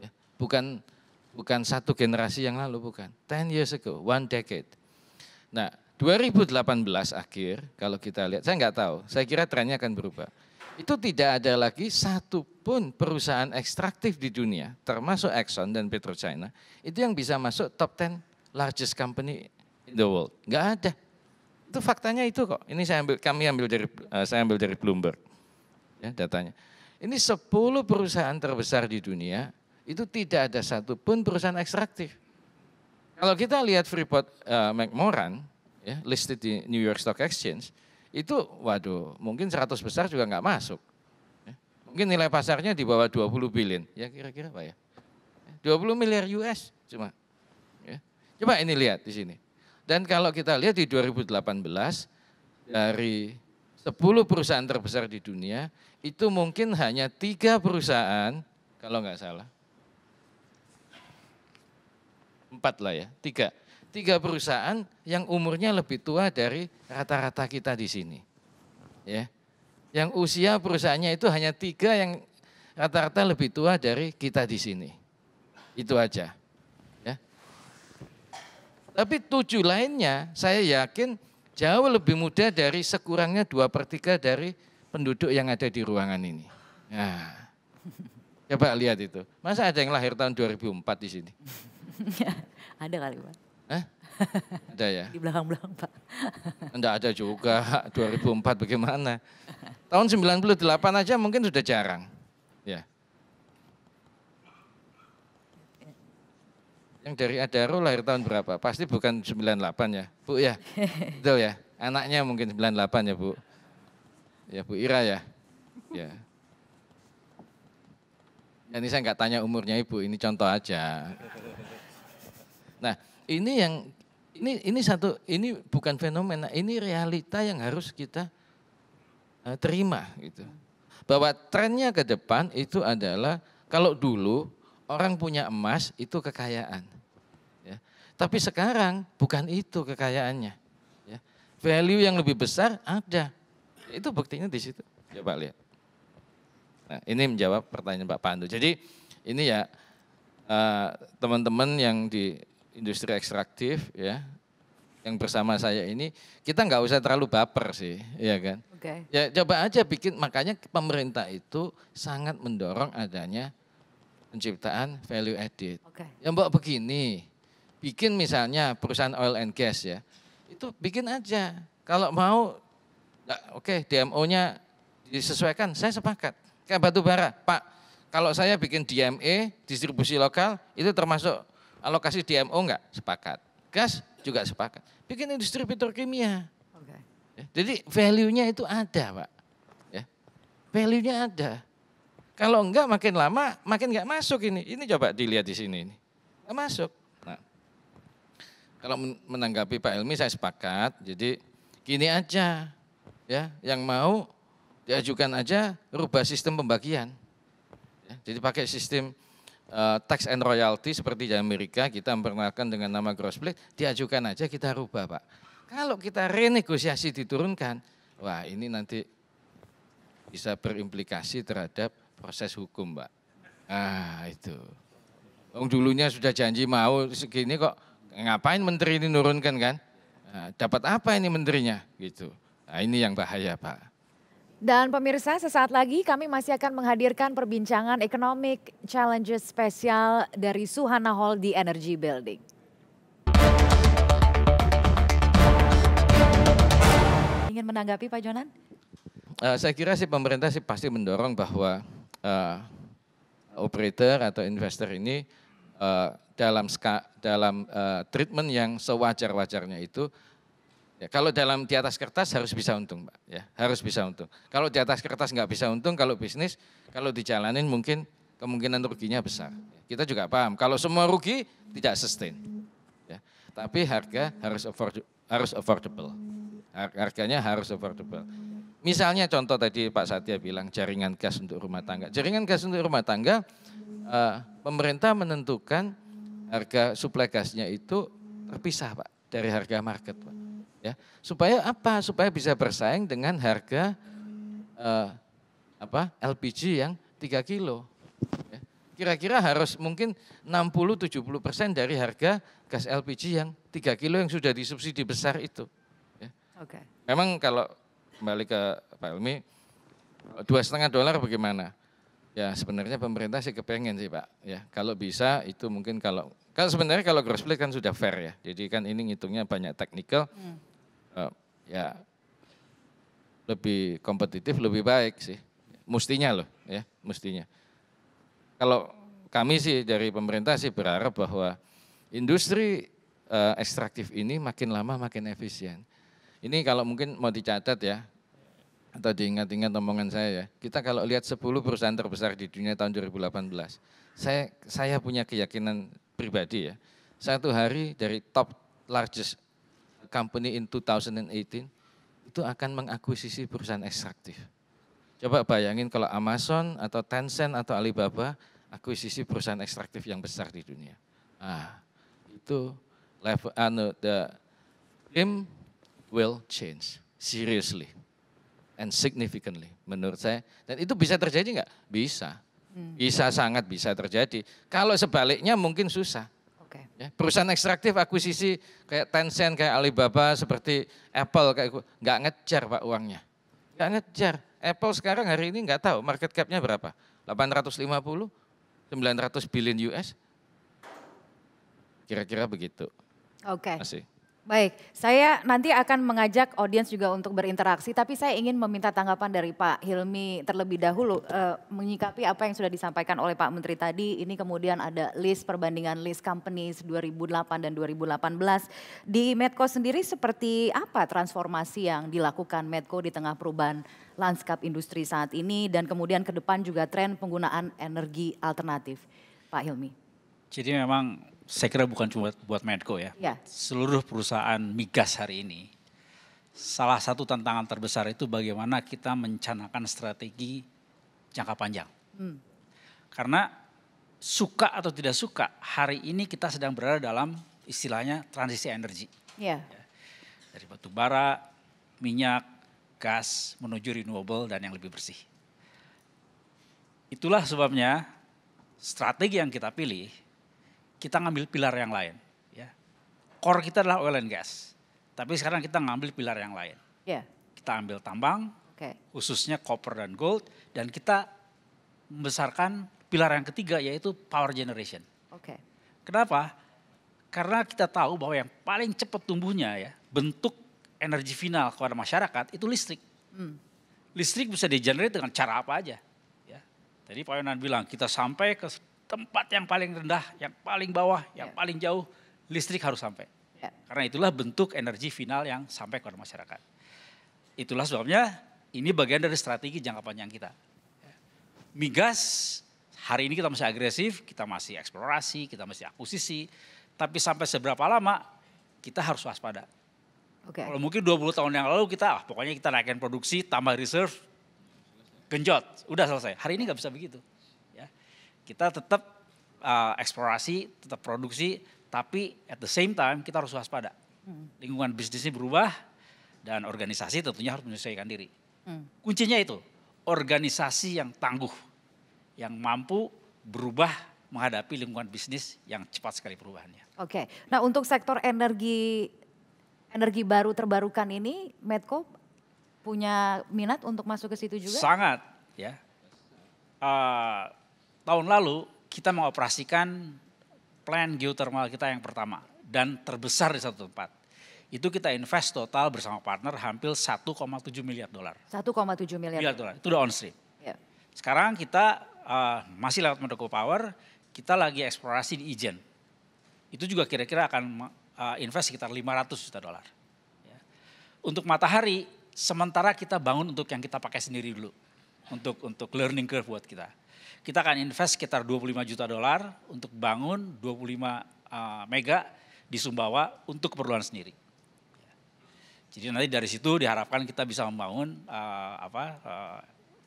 Ya. Bukan satu generasi yang lalu, bukan. 10 years ago, 1 decade. Nah, 2018 akhir, kalau kita lihat, saya nggak tahu, saya kira trennya akan berubah. Itu tidak ada lagi satu pun perusahaan ekstraktif di dunia, termasuk Exxon dan PetroChina, itu yang bisa masuk top 10 largest company in the world. Nggak ada. Itu faktanya itu kok. Ini saya ambil dari Bloomberg, ya, datanya. Ini 10 perusahaan terbesar di dunia, itu tidak ada satupun perusahaan ekstraktif. Kalau kita lihat Freeport McMoran, ya, listed di New York Stock Exchange, itu waduh mungkin 100 besar juga nggak masuk. Ya. Mungkin nilai pasarnya di bawah 20 billion, ya kira-kira Pak ya. 20 miliar US cuma. Ya. Coba ini lihat di sini. Dan kalau kita lihat di 2018, dari 10 perusahaan terbesar di dunia, itu mungkin hanya 3 perusahaan, kalau nggak salah. 4 lah ya, 3 perusahaan yang umurnya lebih tua dari rata-rata kita di sini. Ya. Yang usia perusahaannya itu hanya 3 yang rata-rata lebih tua dari kita di sini. Itu aja. Ya. Tapi 7 lainnya saya yakin jauh lebih muda dari sekurangnya 2/3 dari penduduk yang ada di ruangan ini. Nah, coba lihat itu. Masa ada yang lahir tahun 2004 di sini? Ada kali Pak. Hah? Ada ya? Di belakang-belakang Pak. Enggak ada juga, 2004 bagaimana? Tahun 98 aja mungkin sudah jarang. Ya. Yang dari Adaro lahir tahun berapa? Pasti bukan 98 ya, Bu ya? Betul ya? Anaknya mungkin 98 ya Bu? Ya Bu Ira ya? Ya. Ini saya nggak tanya umurnya Ibu, ini contoh aja. Nah, ini bukan fenomena, ini realita yang harus kita terima gitu. Bahwa trennya ke depan itu adalah kalau dulu orang punya emas itu kekayaan. Ya. Tapi sekarang bukan itu kekayaannya. Ya. Value yang lebih besar ada. Itu buktinya di situ. Coba lihat. Nah, ini menjawab pertanyaan Pak Pandu. Jadi ini ya teman-teman yang di industri ekstraktif ya, yang bersama saya ini, kita nggak usah terlalu baper sih, ya kan? Okay. Ya coba aja bikin, makanya pemerintah itu sangat mendorong adanya penciptaan value added. Okay. Ya mbak begini, bikin misalnya perusahaan oil and gas ya, itu bikin aja. Kalau mau, oke, DMO-nya disesuaikan, saya sepakat. Kayak batu bara, Pak, kalau saya bikin DME, distribusi lokal, itu termasuk alokasi DMO enggak? Sepakat. Gas juga sepakat. Bikin industri petrokimia. Okay. Ya, jadi value-nya itu ada Pak. Ya, value-nya ada. Kalau enggak makin lama makin enggak masuk ini. Ini coba dilihat di sini. Enggak masuk. Nah, kalau menanggapi Pak Helmi saya sepakat. Jadi gini aja. Ya, yang mau diajukan aja rubah sistem pembagian. Ya, jadi pakai sistem tax and royalty seperti di Amerika, kita memperkenalkan dengan nama gross plate, diajukan aja kita rubah Pak. Kalau kita renegosiasi diturunkan, wah ini nanti bisa berimplikasi terhadap proses hukum Pak. Ah itu. Dulunya sudah janji mau segini kok, ngapain menteri ini nurunkan kan? Nah, dapat apa ini menterinya gitu. Nah ini yang bahaya Pak. Dan pemirsa, sesaat lagi kami masih akan menghadirkan perbincangan Economic Challenges spesial dari Suhana Hall di Energy Building. Ingin menanggapi Pak Jonan? Saya kira sih pemerintah sih pasti mendorong bahwa operator atau investor ini dalam treatment yang sewajar-wajarnya itu. Ya, kalau di atas kertas harus bisa untung, Pak. Ya, harus bisa untung. Kalau di atas kertas nggak bisa untung, kalau bisnis, kalau dijalanin mungkin kemungkinan ruginya besar. Kita juga paham, kalau semua rugi tidak sustain. Ya, tapi harga harus affordable. Harganya harus affordable. misalnya contoh tadi Pak Satya bilang jaringan gas untuk rumah tangga. Jaringan gas untuk rumah tangga, pemerintah menentukan harga suplai gasnya itu terpisah Pak dari harga market Pak. Ya, supaya apa? Supaya bisa bersaing dengan harga LPG yang 3 kilo. Ya. Kira-kira harus mungkin 60-70% dari harga gas LPG yang 3 kilo yang sudah disubsidi besar itu. Ya. Oke. Memang kalau kembali ke Pak Helmi, $2,5 bagaimana? Ya sebenarnya pemerintah sih kepengen sih Pak. Ya kalau bisa itu mungkin kalau sebenarnya kalau gross plate kan sudah fair ya. Jadi kan ini ngitungnya banyak teknikal. Ya lebih kompetitif, lebih baik sih. Mestinya loh ya, mestinya. Kalau kami sih dari pemerintah sih berharap bahwa industri ekstraktif ini makin lama makin efisien. Ini kalau mungkin mau dicatat ya, atau diingat-ingat omongan saya ya, kita kalau lihat 10 perusahaan terbesar di dunia tahun 2018, saya punya keyakinan pribadi ya, satu hari dari top largest company in 2018 itu akan mengakuisisi perusahaan ekstraktif. Coba bayangin kalau Amazon atau Tencent atau Alibaba akuisisi perusahaan ekstraktif yang besar di dunia. Itu level the game will change seriously and significantly menurut saya. Dan itu bisa terjadi nggak? Bisa. Bisa, sangat bisa terjadi. Kalau sebaliknya mungkin susah. Ya, perusahaan ekstraktif akuisisi kayak Tencent, kayak Alibaba, seperti Apple, kayak nggak ngejar Pak uangnya. Nggak ngejar. Apple sekarang hari ini nggak tahu market cap-nya berapa. 850, 900 billion US. Kira-kira begitu. Oke. Masih. Baik, saya nanti akan mengajak audiens juga untuk berinteraksi, tapi saya ingin meminta tanggapan dari Pak Hilmi terlebih dahulu, menyikapi apa yang sudah disampaikan oleh Pak Menteri tadi. Ini kemudian ada list perbandingan list companies 2008 dan 2018. Di Medco sendiri seperti apa transformasi yang dilakukan Medco di tengah perubahan lanskap industri saat ini dan kemudian ke depan juga tren penggunaan energi alternatif, Pak Hilmi? Jadi memang saya kira bukan cuma buat Medco ya. Seluruh perusahaan migas hari ini, salah satu tantangan terbesar itu bagaimana kita mencanangkan strategi jangka panjang. Karena suka atau tidak suka, hari ini kita sedang berada dalam istilahnya transisi energi. Ya. Dari batu bara, minyak, gas, menuju renewable dan yang lebih bersih. Itulah sebabnya strategi yang kita pilih, kita ngambil pilar yang lain. Ya. Core kita adalah oil and gas. Tapi sekarang kita ngambil pilar yang lain. Kita ambil tambang, khususnya copper dan gold. Dan kita membesarkan pilar yang ketiga yaitu power generation. Kenapa? Karena kita tahu bahwa yang paling cepat tumbuhnya ya, bentuk energi final kepada masyarakat itu listrik. Listrik bisa di-generate dengan cara apa aja. Ya. Tadi Pak Yonan bilang kita sampai ke tempat yang paling rendah, yang paling bawah, yang paling jauh, listrik harus sampai. Karena itulah bentuk energi final yang sampai kepada masyarakat. Itulah sebabnya ini bagian dari strategi jangka panjang kita. Migas, hari ini kita masih agresif, kita masih eksplorasi, kita masih akuisisi, tapi sampai seberapa lama kita harus waspada. Kalau mungkin 20 tahun yang lalu kita, pokoknya kita naikkan produksi, tambah reserve, genjot, udah selesai. Hari ini nggak bisa begitu. Kita tetap eksplorasi, tetap produksi, tapi at the same time kita harus waspada. Lingkungan bisnisnya berubah dan organisasi tentunya harus menyesuaikan diri. Kuncinya itu, organisasi yang tangguh, yang mampu berubah menghadapi lingkungan bisnis yang cepat sekali perubahannya. Nah untuk sektor energi baru terbarukan ini, Medco punya minat untuk masuk ke situ juga? Sangat, ya. Tahun lalu kita mengoperasikan plant geothermal kita yang pertama dan terbesar di satu tempat. Itu kita invest total bersama partner hampir $1,7 miliar. 1,7 miliar dolar. Itu udah on stream. Sekarang kita masih lewat Medco Power, kita lagi eksplorasi di Ijen. Itu juga kira-kira akan invest sekitar $500 juta. Ya. Untuk matahari, sementara kita bangun untuk yang kita pakai sendiri dulu. Untuk learning curve buat kita. Kita akan invest sekitar $25 juta untuk bangun 25 mega di Sumbawa untuk keperluan sendiri. Jadi nanti dari situ diharapkan kita bisa membangun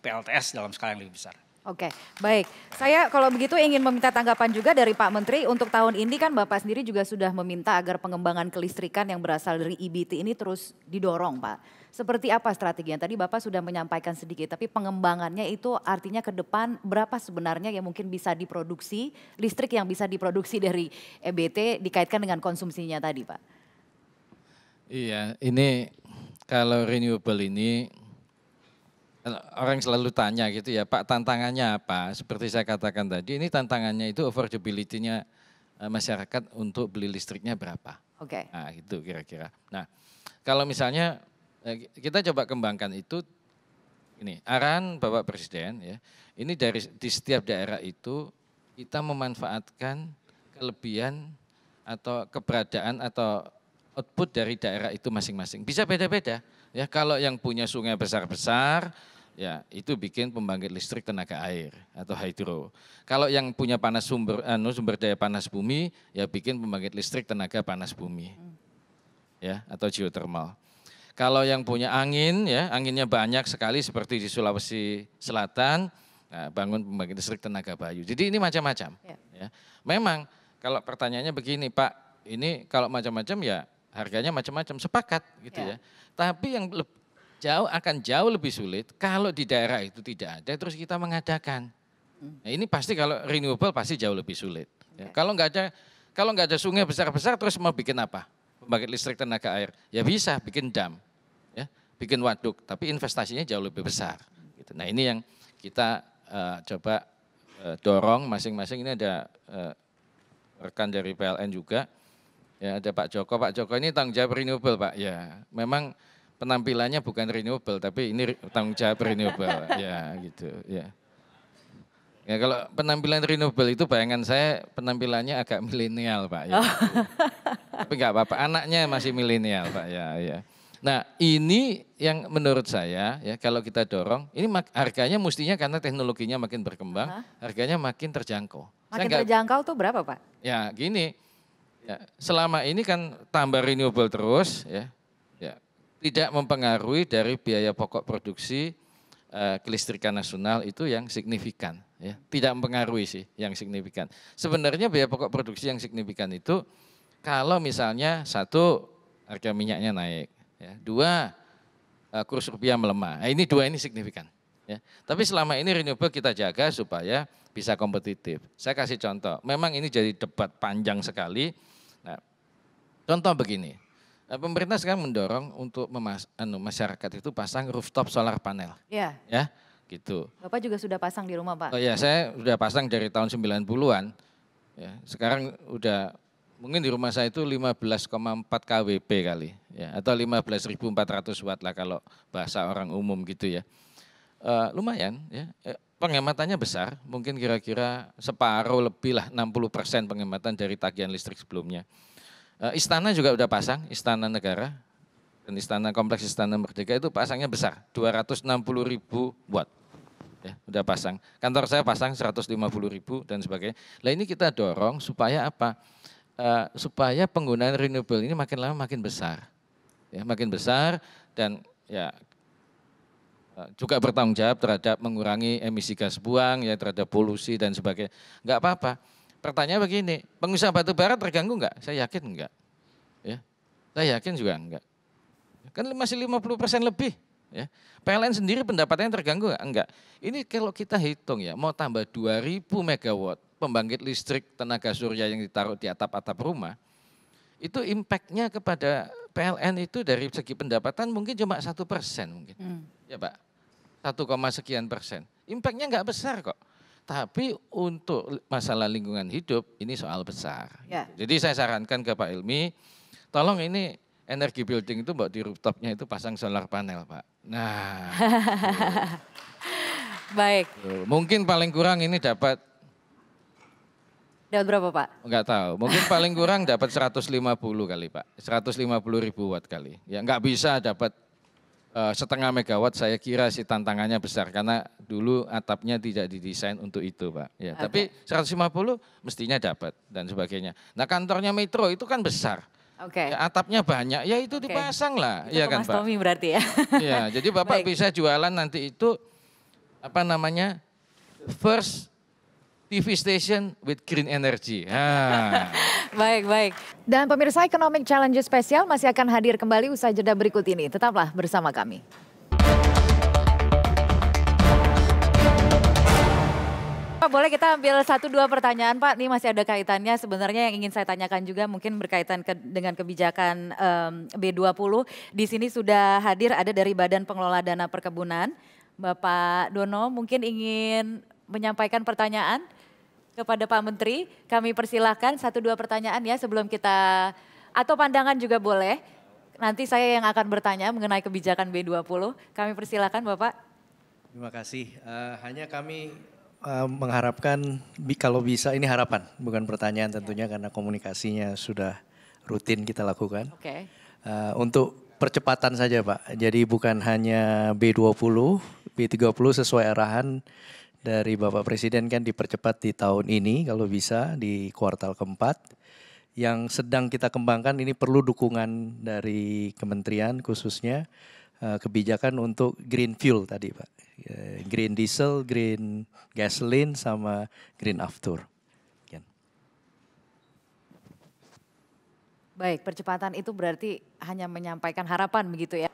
PLTS dalam skala yang lebih besar. Oke, baik. Saya kalau begitu ingin meminta tanggapan juga dari Pak Menteri. Untuk tahun ini kan Bapak sendiri juga sudah meminta agar pengembangan kelistrikan yang berasal dari EBT ini terus didorong, Pak. Seperti apa strateginya? Tadi Bapak sudah menyampaikan sedikit, tapi pengembangannya itu artinya ke depan berapa sebenarnya yang mungkin bisa diproduksi, listrik yang bisa diproduksi dari EBT dikaitkan dengan konsumsinya tadi, Pak? Iya, ini kalau renewable ini orang selalu tanya gitu ya, Pak tantangannya apa? Seperti saya katakan tadi, ini tantangannya itu affordability-nya masyarakat untuk beli listriknya berapa. Oke. Nah itu kira-kira. Nah kalau misalnya kita coba kembangkan itu, ini arahan Bapak Presiden ya, ini di setiap daerah itu kita memanfaatkan kelebihan atau keberadaan atau output dari daerah itu masing-masing. Bisa beda-beda ya, kalau yang punya sungai besar-besar, ya itu bikin pembangkit listrik tenaga air atau hidro. Kalau yang punya sumber daya panas bumi, ya bikin pembangkit listrik tenaga panas bumi, ya atau geothermal. Kalau yang punya angin, ya anginnya banyak sekali seperti di Sulawesi Selatan, nah, bangun pembangkit listrik tenaga bayu. Jadi ini macam-macam. Ya. Memang kalau pertanyaannya begini Pak, ini kalau macam-macam ya harganya macam-macam, sepakat gitu ya. Tapi yang akan jauh lebih sulit kalau di daerah itu tidak ada terus kita mengadakan. Nah, ini pasti kalau renewable pasti jauh lebih sulit. Ya. Kalau nggak ada sungai besar-besar terus mau bikin apa? Pembangkit listrik tenaga air. Ya bisa bikin dam, ya, bikin waduk, tapi investasinya jauh lebih besar. Gitu. Nah ini yang kita coba dorong masing-masing. Ini ada rekan dari PLN juga. Ya ada Pak Joko. Pak Joko ini tanggung jawab renewable Pak. Ya memang penampilannya bukan renewable tapi ini tanggung jawab renewable. Ya gitu ya. Ya kalau penampilan renewable itu bayangan saya penampilannya agak milenial Pak. Ya, gitu. Tapi nggak apa-apa, anaknya masih milenial Pak. Ya. Nah ini yang menurut saya ya kalau kita dorong, ini harganya mestinya karena teknologinya makin berkembang, harganya makin terjangkau. Makin terjangkau tuh berapa Pak? Ya gini. Ya, selama ini kan tambah renewable terus, ya, tidak mempengaruhi dari biaya pokok produksi kelistrikan nasional itu yang signifikan, ya, tidak mempengaruhi sih yang signifikan. Sebenarnya biaya pokok produksi yang signifikan itu kalau misalnya satu harga minyaknya naik, ya, dua kurs rupiah melemah, nah, ini dua ini signifikan. Ya. Tapi selama ini renewable kita jaga supaya bisa kompetitif. Saya kasih contoh, memang ini jadi debat panjang sekali. Nah, contoh begini, pemerintah sekarang mendorong untuk masyarakat itu pasang rooftop solar panel. Iya. Ya, gitu. Bapak juga sudah pasang di rumah Pak? Oh ya, saya sudah pasang dari tahun 90-an. Ya, sekarang udah mungkin di rumah saya itu 15,4 kWp kali, ya, atau 15.400 watt lah kalau bahasa orang umum gitu ya. Lumayan ya. Penghematannya besar, mungkin kira-kira separuh lebih lah, 60% penghematan dari tagihan listrik sebelumnya. Istana juga udah pasang, Istana Negara dan Kompleks Istana Merdeka itu pasangnya besar, 260.000 watt. Ya, udah pasang. Kantor saya pasang 150.000 dan sebagainya. Nah ini kita dorong supaya apa? Supaya penggunaan renewable ini makin lama makin besar. Ya, makin besar dan ya juga bertanggung jawab terhadap mengurangi emisi gas buang, ya terhadap polusi dan sebagainya. Enggak apa-apa. Pertanyaan begini, pengusaha batu bara terganggu enggak? Saya yakin enggak. Ya. Saya yakin juga enggak. Kan masih 50% lebih. Ya. PLN sendiri pendapatannya terganggu enggak? Ini kalau kita hitung ya, mau tambah 2.000 megawatt pembangkit listrik tenaga surya yang ditaruh di atap-atap rumah, itu impactnya kepada PLN itu dari segi pendapatan mungkin cuma 1% mungkin. Ya Pak, 1,sekian%. Impactnya enggak besar kok. Tapi untuk masalah lingkungan hidup ini soal besar. Ya. Jadi saya sarankan ke Pak Ilmi, tolong ini energi building itu Mbak di rooftopnya itu pasang solar panel Pak. Nah. Baik. Mungkin paling kurang ini dapat berapa Pak? Enggak tahu, mungkin paling kurang dapat 150 kali Pak. 150.000 watt kali. Ya enggak bisa dapat setengah megawatt, saya kira sih tantangannya besar karena dulu atapnya tidak didesain untuk itu Pak. Ya, tapi 150 mestinya dapat dan sebagainya. Nah kantornya Metro itu kan besar. Oke. Ya, atapnya banyak, ya itu dipasang lah, ya kan Mas Pak? Tommy berarti ya. Ya, jadi Bapak bisa jualan nanti itu apa namanya first TV station with green energy. Baik. Dan pemirsa Economic Challenge spesial masih akan hadir kembali usai jeda berikut ini. Tetaplah bersama kami. Pak, boleh kita ambil 1-2 pertanyaan Pak, ini masih ada kaitannya sebenarnya yang ingin saya tanyakan juga mungkin berkaitan dengan kebijakan B20. Di sini sudah hadir ada dari Badan Pengelola Dana Perkebunan, Bapak Dono mungkin ingin menyampaikan pertanyaan kepada Pak Menteri. Kami persilahkan 1-2 pertanyaan ya sebelum kita, atau pandangan juga boleh. Nanti saya yang akan bertanya mengenai kebijakan B20. Kami persilahkan Bapak. Terima kasih, hanya kami mengharapkan kalau bisa, ini harapan bukan pertanyaan tentunya karena komunikasinya sudah rutin kita lakukan. Untuk percepatan saja Pak, jadi bukan hanya B20, B30 sesuai arahan dari Bapak Presiden kan dipercepat di tahun ini kalau bisa di kuartal keempat. Yang sedang kita kembangkan ini perlu dukungan dari kementerian khususnya kebijakan untuk green fuel tadi Pak. Green diesel, green gasoline, sama green aftur. Baik, percepatan itu berarti hanya menyampaikan harapan begitu ya.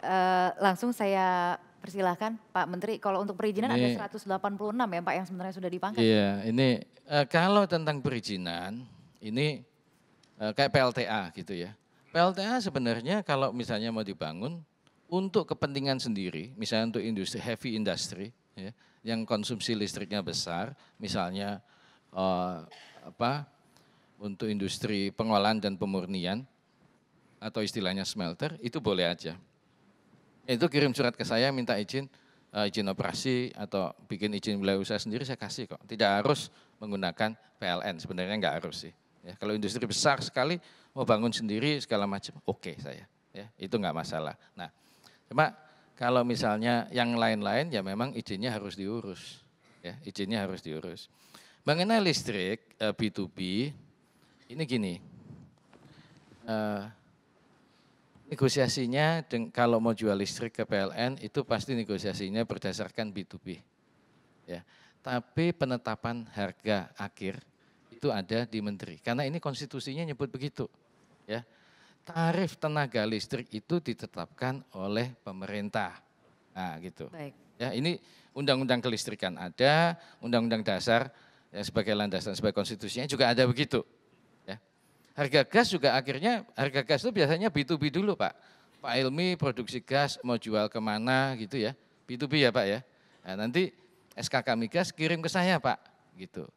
Langsung saya persilahkan Pak Menteri, kalau untuk perizinan ini, ada 186 ya Pak yang sebenarnya sudah dipangkas. Iya, ini kalau tentang perizinan, ini kayak PLTA gitu ya. PLTA sebenarnya kalau misalnya mau dibangun, untuk kepentingan sendiri, misalnya untuk industri heavy industry, ya, yang konsumsi listriknya besar, misalnya untuk industri pengolahan dan pemurnian atau istilahnya smelter, itu boleh aja. Itu kirim surat ke saya, minta izin operasi atau bikin izin wilayah usaha sendiri, saya kasih kok. Tidak harus menggunakan PLN, sebenarnya nggak harus sih. Ya, kalau industri besar sekali mau bangun sendiri segala macam, oke saya, ya itu nggak masalah. Nah. Cuma kalau misalnya yang lain-lain ya memang izinnya harus diurus. Ya, izinnya harus diurus. Mengenai listrik B2B, ini gini, negosiasinya kalau mau jual listrik ke PLN itu pasti negosiasinya berdasarkan B2B. Ya, tapi penetapan harga akhir itu ada di Menteri, karena ini konstitusinya nyebut begitu. Ya. Tarif tenaga listrik itu ditetapkan oleh pemerintah. Nah gitu. Baik. Ya, ini undang-undang kelistrikan ada, undang-undang dasar yang sebagai landasan sebagai konstitusinya juga ada begitu. Ya. Harga gas juga akhirnya, harga gas itu biasanya B2B dulu Pak. Pak Ilmi produksi gas mau jual kemana gitu ya, B2B ya Pak ya. Nah, nanti SKK Migas kirim ke saya Pak gitu.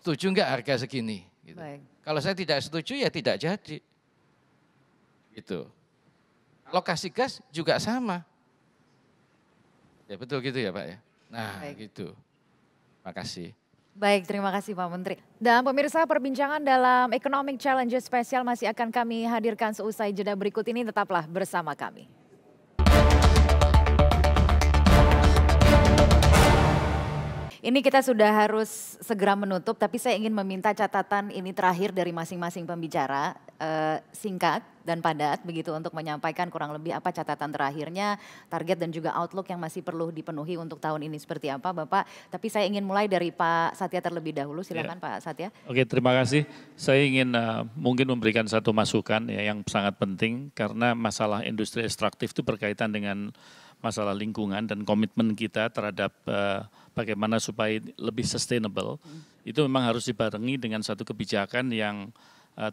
Setuju enggak harga segini? Gitu. Baik. Kalau saya tidak setuju ya tidak jadi. Gitu. Lokasi gas juga sama. Ya betul gitu ya Pak ya. Nah gitu. Makasih. Baik, terima kasih Pak Menteri. Dan pemirsa, perbincangan dalam Economic Challenge spesial masih akan kami hadirkan seusai jeda berikut ini. Tetaplah bersama kami. Ini kita sudah harus segera menutup, tapi saya ingin meminta catatan ini terakhir dari masing-masing pembicara, singkat dan padat begitu untuk menyampaikan kurang lebih apa catatan terakhirnya, target dan juga outlook yang masih perlu dipenuhi untuk tahun ini seperti apa Bapak. Tapi saya ingin mulai dari Pak Satya terlebih dahulu, silakan ya. Pak Satya. Oke, terima kasih. Saya ingin mungkin memberikan satu masukan ya, yang sangat penting karena masalah industri ekstraktif itu berkaitan dengan masalah lingkungan dan komitmen kita terhadap bagaimana supaya lebih sustainable, itu memang harus dibarengi dengan satu kebijakan yang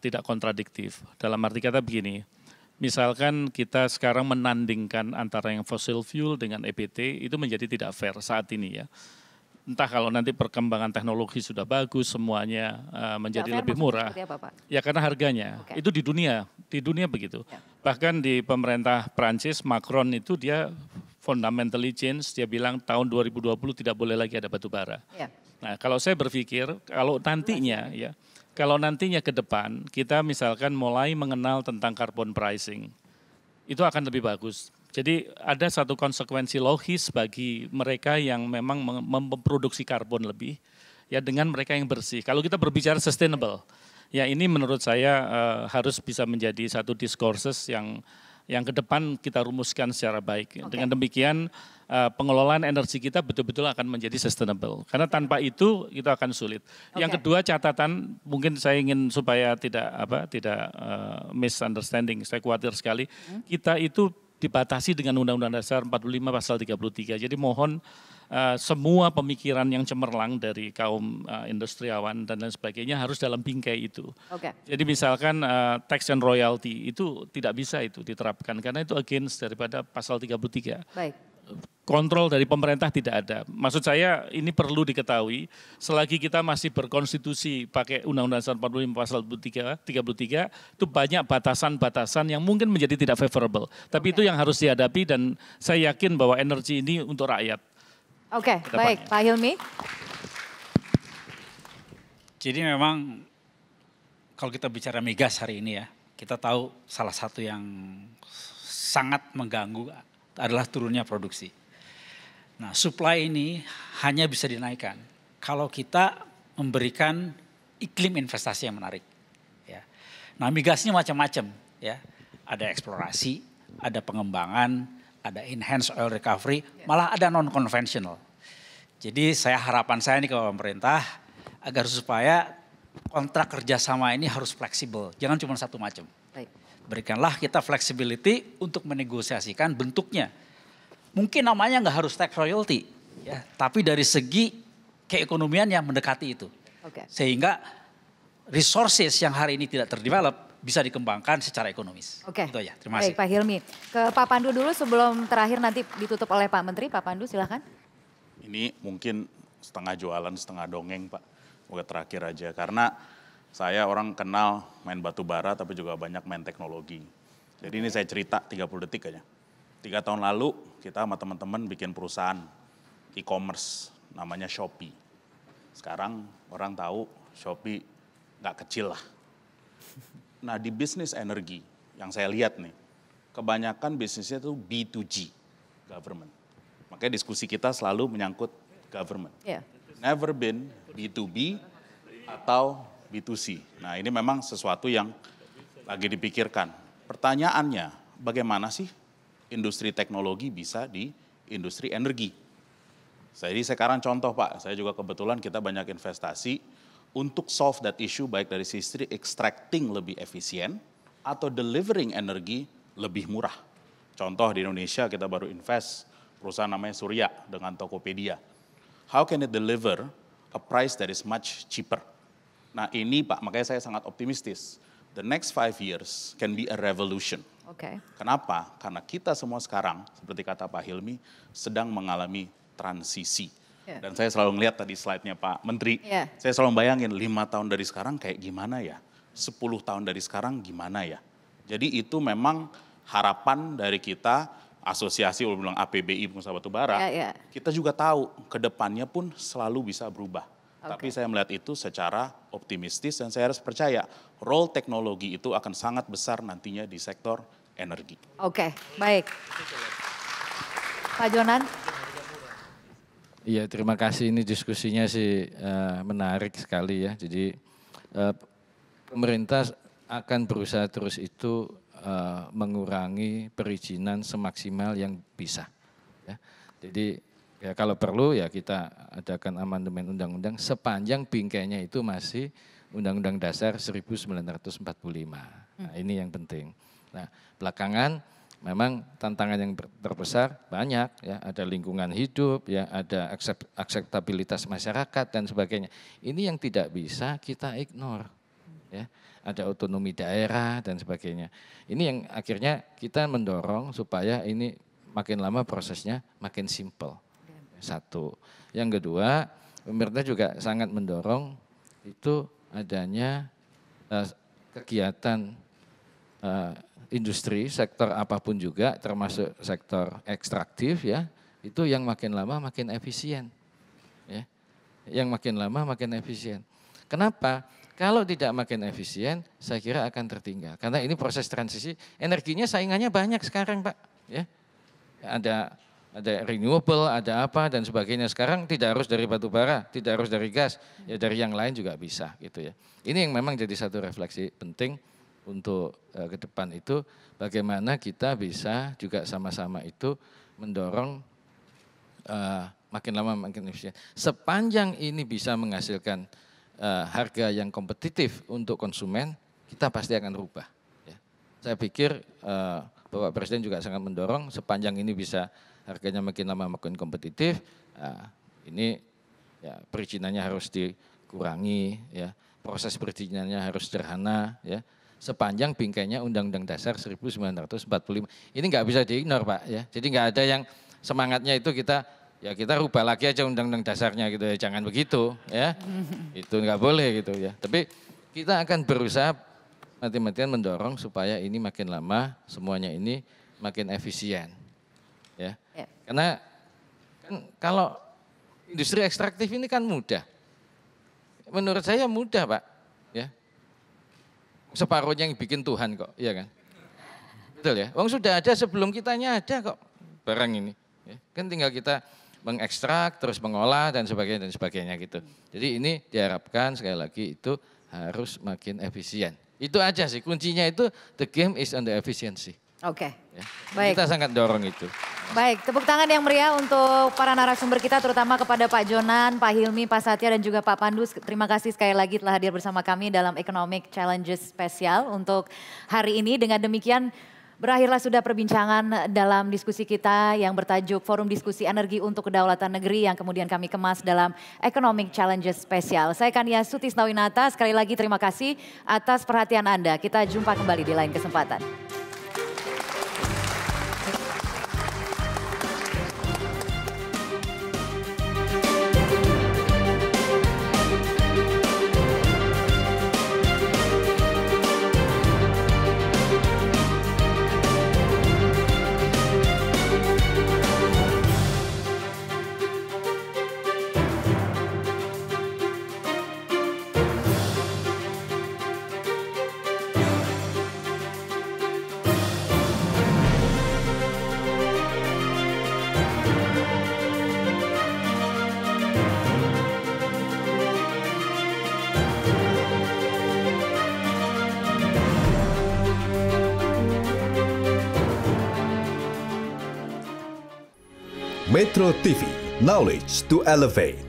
tidak kontradiktif. Dalam arti kata begini, misalkan kita sekarang menandingkan antara yang fossil fuel dengan EBT, itu menjadi tidak fair saat ini ya. Entah kalau nanti perkembangan teknologi sudah bagus, semuanya menjadi lebih murah. Apa, Pak? Ya karena harganya, itu di dunia begitu. Ya. Bahkan di pemerintah Prancis, Macron itu dia fundamentally change, dia bilang tahun 2020 tidak boleh lagi ada batu bara. Ya. Nah kalau saya berpikir, kalau nantinya ke depan, kita misalkan mulai mengenal tentang carbon pricing, itu akan lebih bagus. Jadi ada satu konsekuensi logis bagi mereka yang memang memproduksi karbon lebih, ya dengan mereka yang bersih. Kalau kita berbicara sustainable, Ya ini menurut saya harus bisa menjadi satu diskursus yang ke depan kita rumuskan secara baik. Dengan demikian pengelolaan energi kita betul-betul akan menjadi sustainable. Karena tanpa itu kita akan sulit. Yang kedua catatan mungkin saya ingin supaya tidak misunderstanding. Saya khawatir sekali kita itu dibatasi dengan Undang-Undang Dasar 45 pasal 33. Jadi mohon semua pemikiran yang cemerlang dari kaum industriawan dan lain sebagainya harus dalam bingkai itu. Jadi misalkan tax and royalty itu tidak bisa itu diterapkan karena itu against daripada pasal 33. Baik. Kontrol dari pemerintah tidak ada. Maksud saya ini perlu diketahui selagi kita masih berkonstitusi pakai Undang-Undang Dasar 45 pasal 33 itu banyak batasan-batasan yang mungkin menjadi tidak favorable. Tapi itu yang harus dihadapi dan saya yakin bahwa energi ini untuk rakyat. Oke, baik Pak Hilmi. Jadi memang kalau kita bicara migas hari ini ya, kita tahu salah satu yang sangat mengganggu adalah turunnya produksi. Nah, supply ini hanya bisa dinaikkan kalau kita memberikan iklim investasi yang menarik. Ya. Nah, migasnya macam-macam ya, ada eksplorasi, ada pengembangan, ada enhanced oil recovery, malah ada non-conventional. Jadi harapan saya nih ke pemerintah agar supaya kontrak kerjasama ini harus fleksibel, jangan cuma satu macam. Berikanlah kita flexibility untuk menegosiasikan bentuknya. Mungkin namanya nggak harus tax royalty, ya, tapi dari segi keekonomian yang mendekati itu. Sehingga resources yang hari ini tidak terdevelop bisa dikembangkan secara ekonomis. Itu aja, terima kasih. Baik Pak Hilmi, ke Pak Pandu dulu sebelum terakhir nanti ditutup oleh Pak Menteri. Pak Pandu silahkan. Ini mungkin setengah jualan, setengah dongeng Pak. Buat terakhir aja, karena saya orang kenal main batu bara tapi juga banyak main teknologi. Jadi ini saya cerita 30 detik aja. 3 tahun lalu kita sama teman-teman bikin perusahaan e-commerce namanya Shopee. Sekarang orang tahu Shopee nggak kecil lah. Nah di bisnis energi yang saya lihat nih, kebanyakan bisnisnya itu B2G, government. Makanya diskusi kita selalu menyangkut government. Never been B2B atau B2C. Nah ini memang sesuatu yang lagi dipikirkan. Pertanyaannya, bagaimana sih industri teknologi bisa di industri energi? Jadi sekarang contoh Pak, saya juga kebetulan kita banyak investasi untuk solve that issue baik dari sisi extracting lebih efisien atau delivering energi lebih murah. Contoh di Indonesia kita baru invest perusahaan namanya Surya dengan Tokopedia. How can it deliver a price that is much cheaper? Nah ini Pak, makanya saya sangat optimistis. The next 5 years can be a revolution. Kenapa? Karena kita semua sekarang, seperti kata Pak Hilmi, sedang mengalami transisi. Dan saya selalu ngeliat tadi slide-nya Pak Menteri, saya selalu bayangin 5 tahun dari sekarang kayak gimana ya, 10 tahun dari sekarang gimana ya. Jadi itu memang harapan dari kita, asosiasi bilang APBI Pengusaha Batubara, kita juga tahu ke depannya pun selalu bisa berubah. Tapi saya melihat itu secara optimistis dan saya harus percaya role teknologi itu akan sangat besar nantinya di sektor energi. Baik. Pak Jonan. Iya, terima kasih. Ini diskusinya sih menarik sekali ya. Jadi pemerintah akan berusaha terus itu mengurangi perizinan semaksimal yang bisa. Ya. Jadi ya kalau perlu ya kita adakan amandemen undang-undang sepanjang bingkainya itu masih Undang-Undang Dasar 1945. Nah ini yang penting. Nah belakangan memang tantangan yang terbesar banyak ya, ada lingkungan hidup ya, ada akseptabilitas masyarakat dan sebagainya. Ini yang tidak bisa kita ignore ya, ada otonomi daerah dan sebagainya. Ini yang akhirnya kita mendorong supaya ini makin lama prosesnya makin simple. Satu. Yang kedua, pemerintah juga sangat mendorong itu adanya kegiatan industri, sektor apapun juga, termasuk sektor ekstraktif ya, itu yang makin lama makin efisien. Ya. Yang makin lama makin efisien. Kenapa? Kalau tidak makin efisien, saya kira akan tertinggal. Karena ini proses transisi, energinya saingannya banyak sekarang Pak. Ya. Ada ada renewable, ada apa dan sebagainya. Sekarang tidak harus dari batu bara, tidak harus dari gas, ya dari yang lain juga bisa gitu ya. Ini yang memang jadi satu refleksi penting untuk ke depan itu bagaimana kita bisa juga sama-sama itu mendorong makin lama makin efisien. Sepanjang ini bisa menghasilkan harga yang kompetitif untuk konsumen, kita pasti akan rubah. Ya. Saya pikir Bapak Presiden juga sangat mendorong sepanjang ini bisa harganya makin lama makin kompetitif, ini ya, perizinannya harus dikurangi, ya, proses perizinannya harus sederhana, ya, sepanjang bingkainya Undang-Undang Dasar 1945. Ini nggak bisa diignore Pak, ya. Jadi nggak ada yang semangatnya itu kita rubah lagi aja Undang-Undang Dasarnya gitu ya, jangan begitu, ya, itu nggak boleh gitu ya. Tapi kita akan berusaha mati-matian mendorong supaya ini makin lama semuanya ini makin efisien, ya. Karena kan kalau industri ekstraktif ini kan mudah, menurut saya mudah Pak, ya. Separuhnya yang bikin Tuhan kok, iya kan? Betul ya, uang sudah ada sebelum kitanya ada kok barang ini, ya. Kan tinggal kita mengekstrak, terus mengolah dan sebagainya gitu. Jadi ini diharapkan sekali lagi itu harus makin efisien. Itu aja sih, kuncinya itu the game is on the efficiency. Oke, ya. Baik. Kita sangat dorong itu. Baik, tepuk tangan yang meriah untuk para narasumber kita, terutama kepada Pak Jonan, Pak Hilmi, Pak Satya, dan juga Pak Pandu. Terima kasih sekali lagi telah hadir bersama kami dalam Economic Challenges spesial untuk hari ini. Dengan demikian, berakhirlah sudah perbincangan dalam diskusi kita yang bertajuk Forum Diskusi Energi untuk Kedaulatan Negeri yang kemudian kami kemas dalam Economic Challenges spesial. Saya Kania Sutisnawinata, sekali lagi terima kasih atas perhatian Anda. Kita jumpa kembali di lain kesempatan. Metro TV, knowledge to elevate.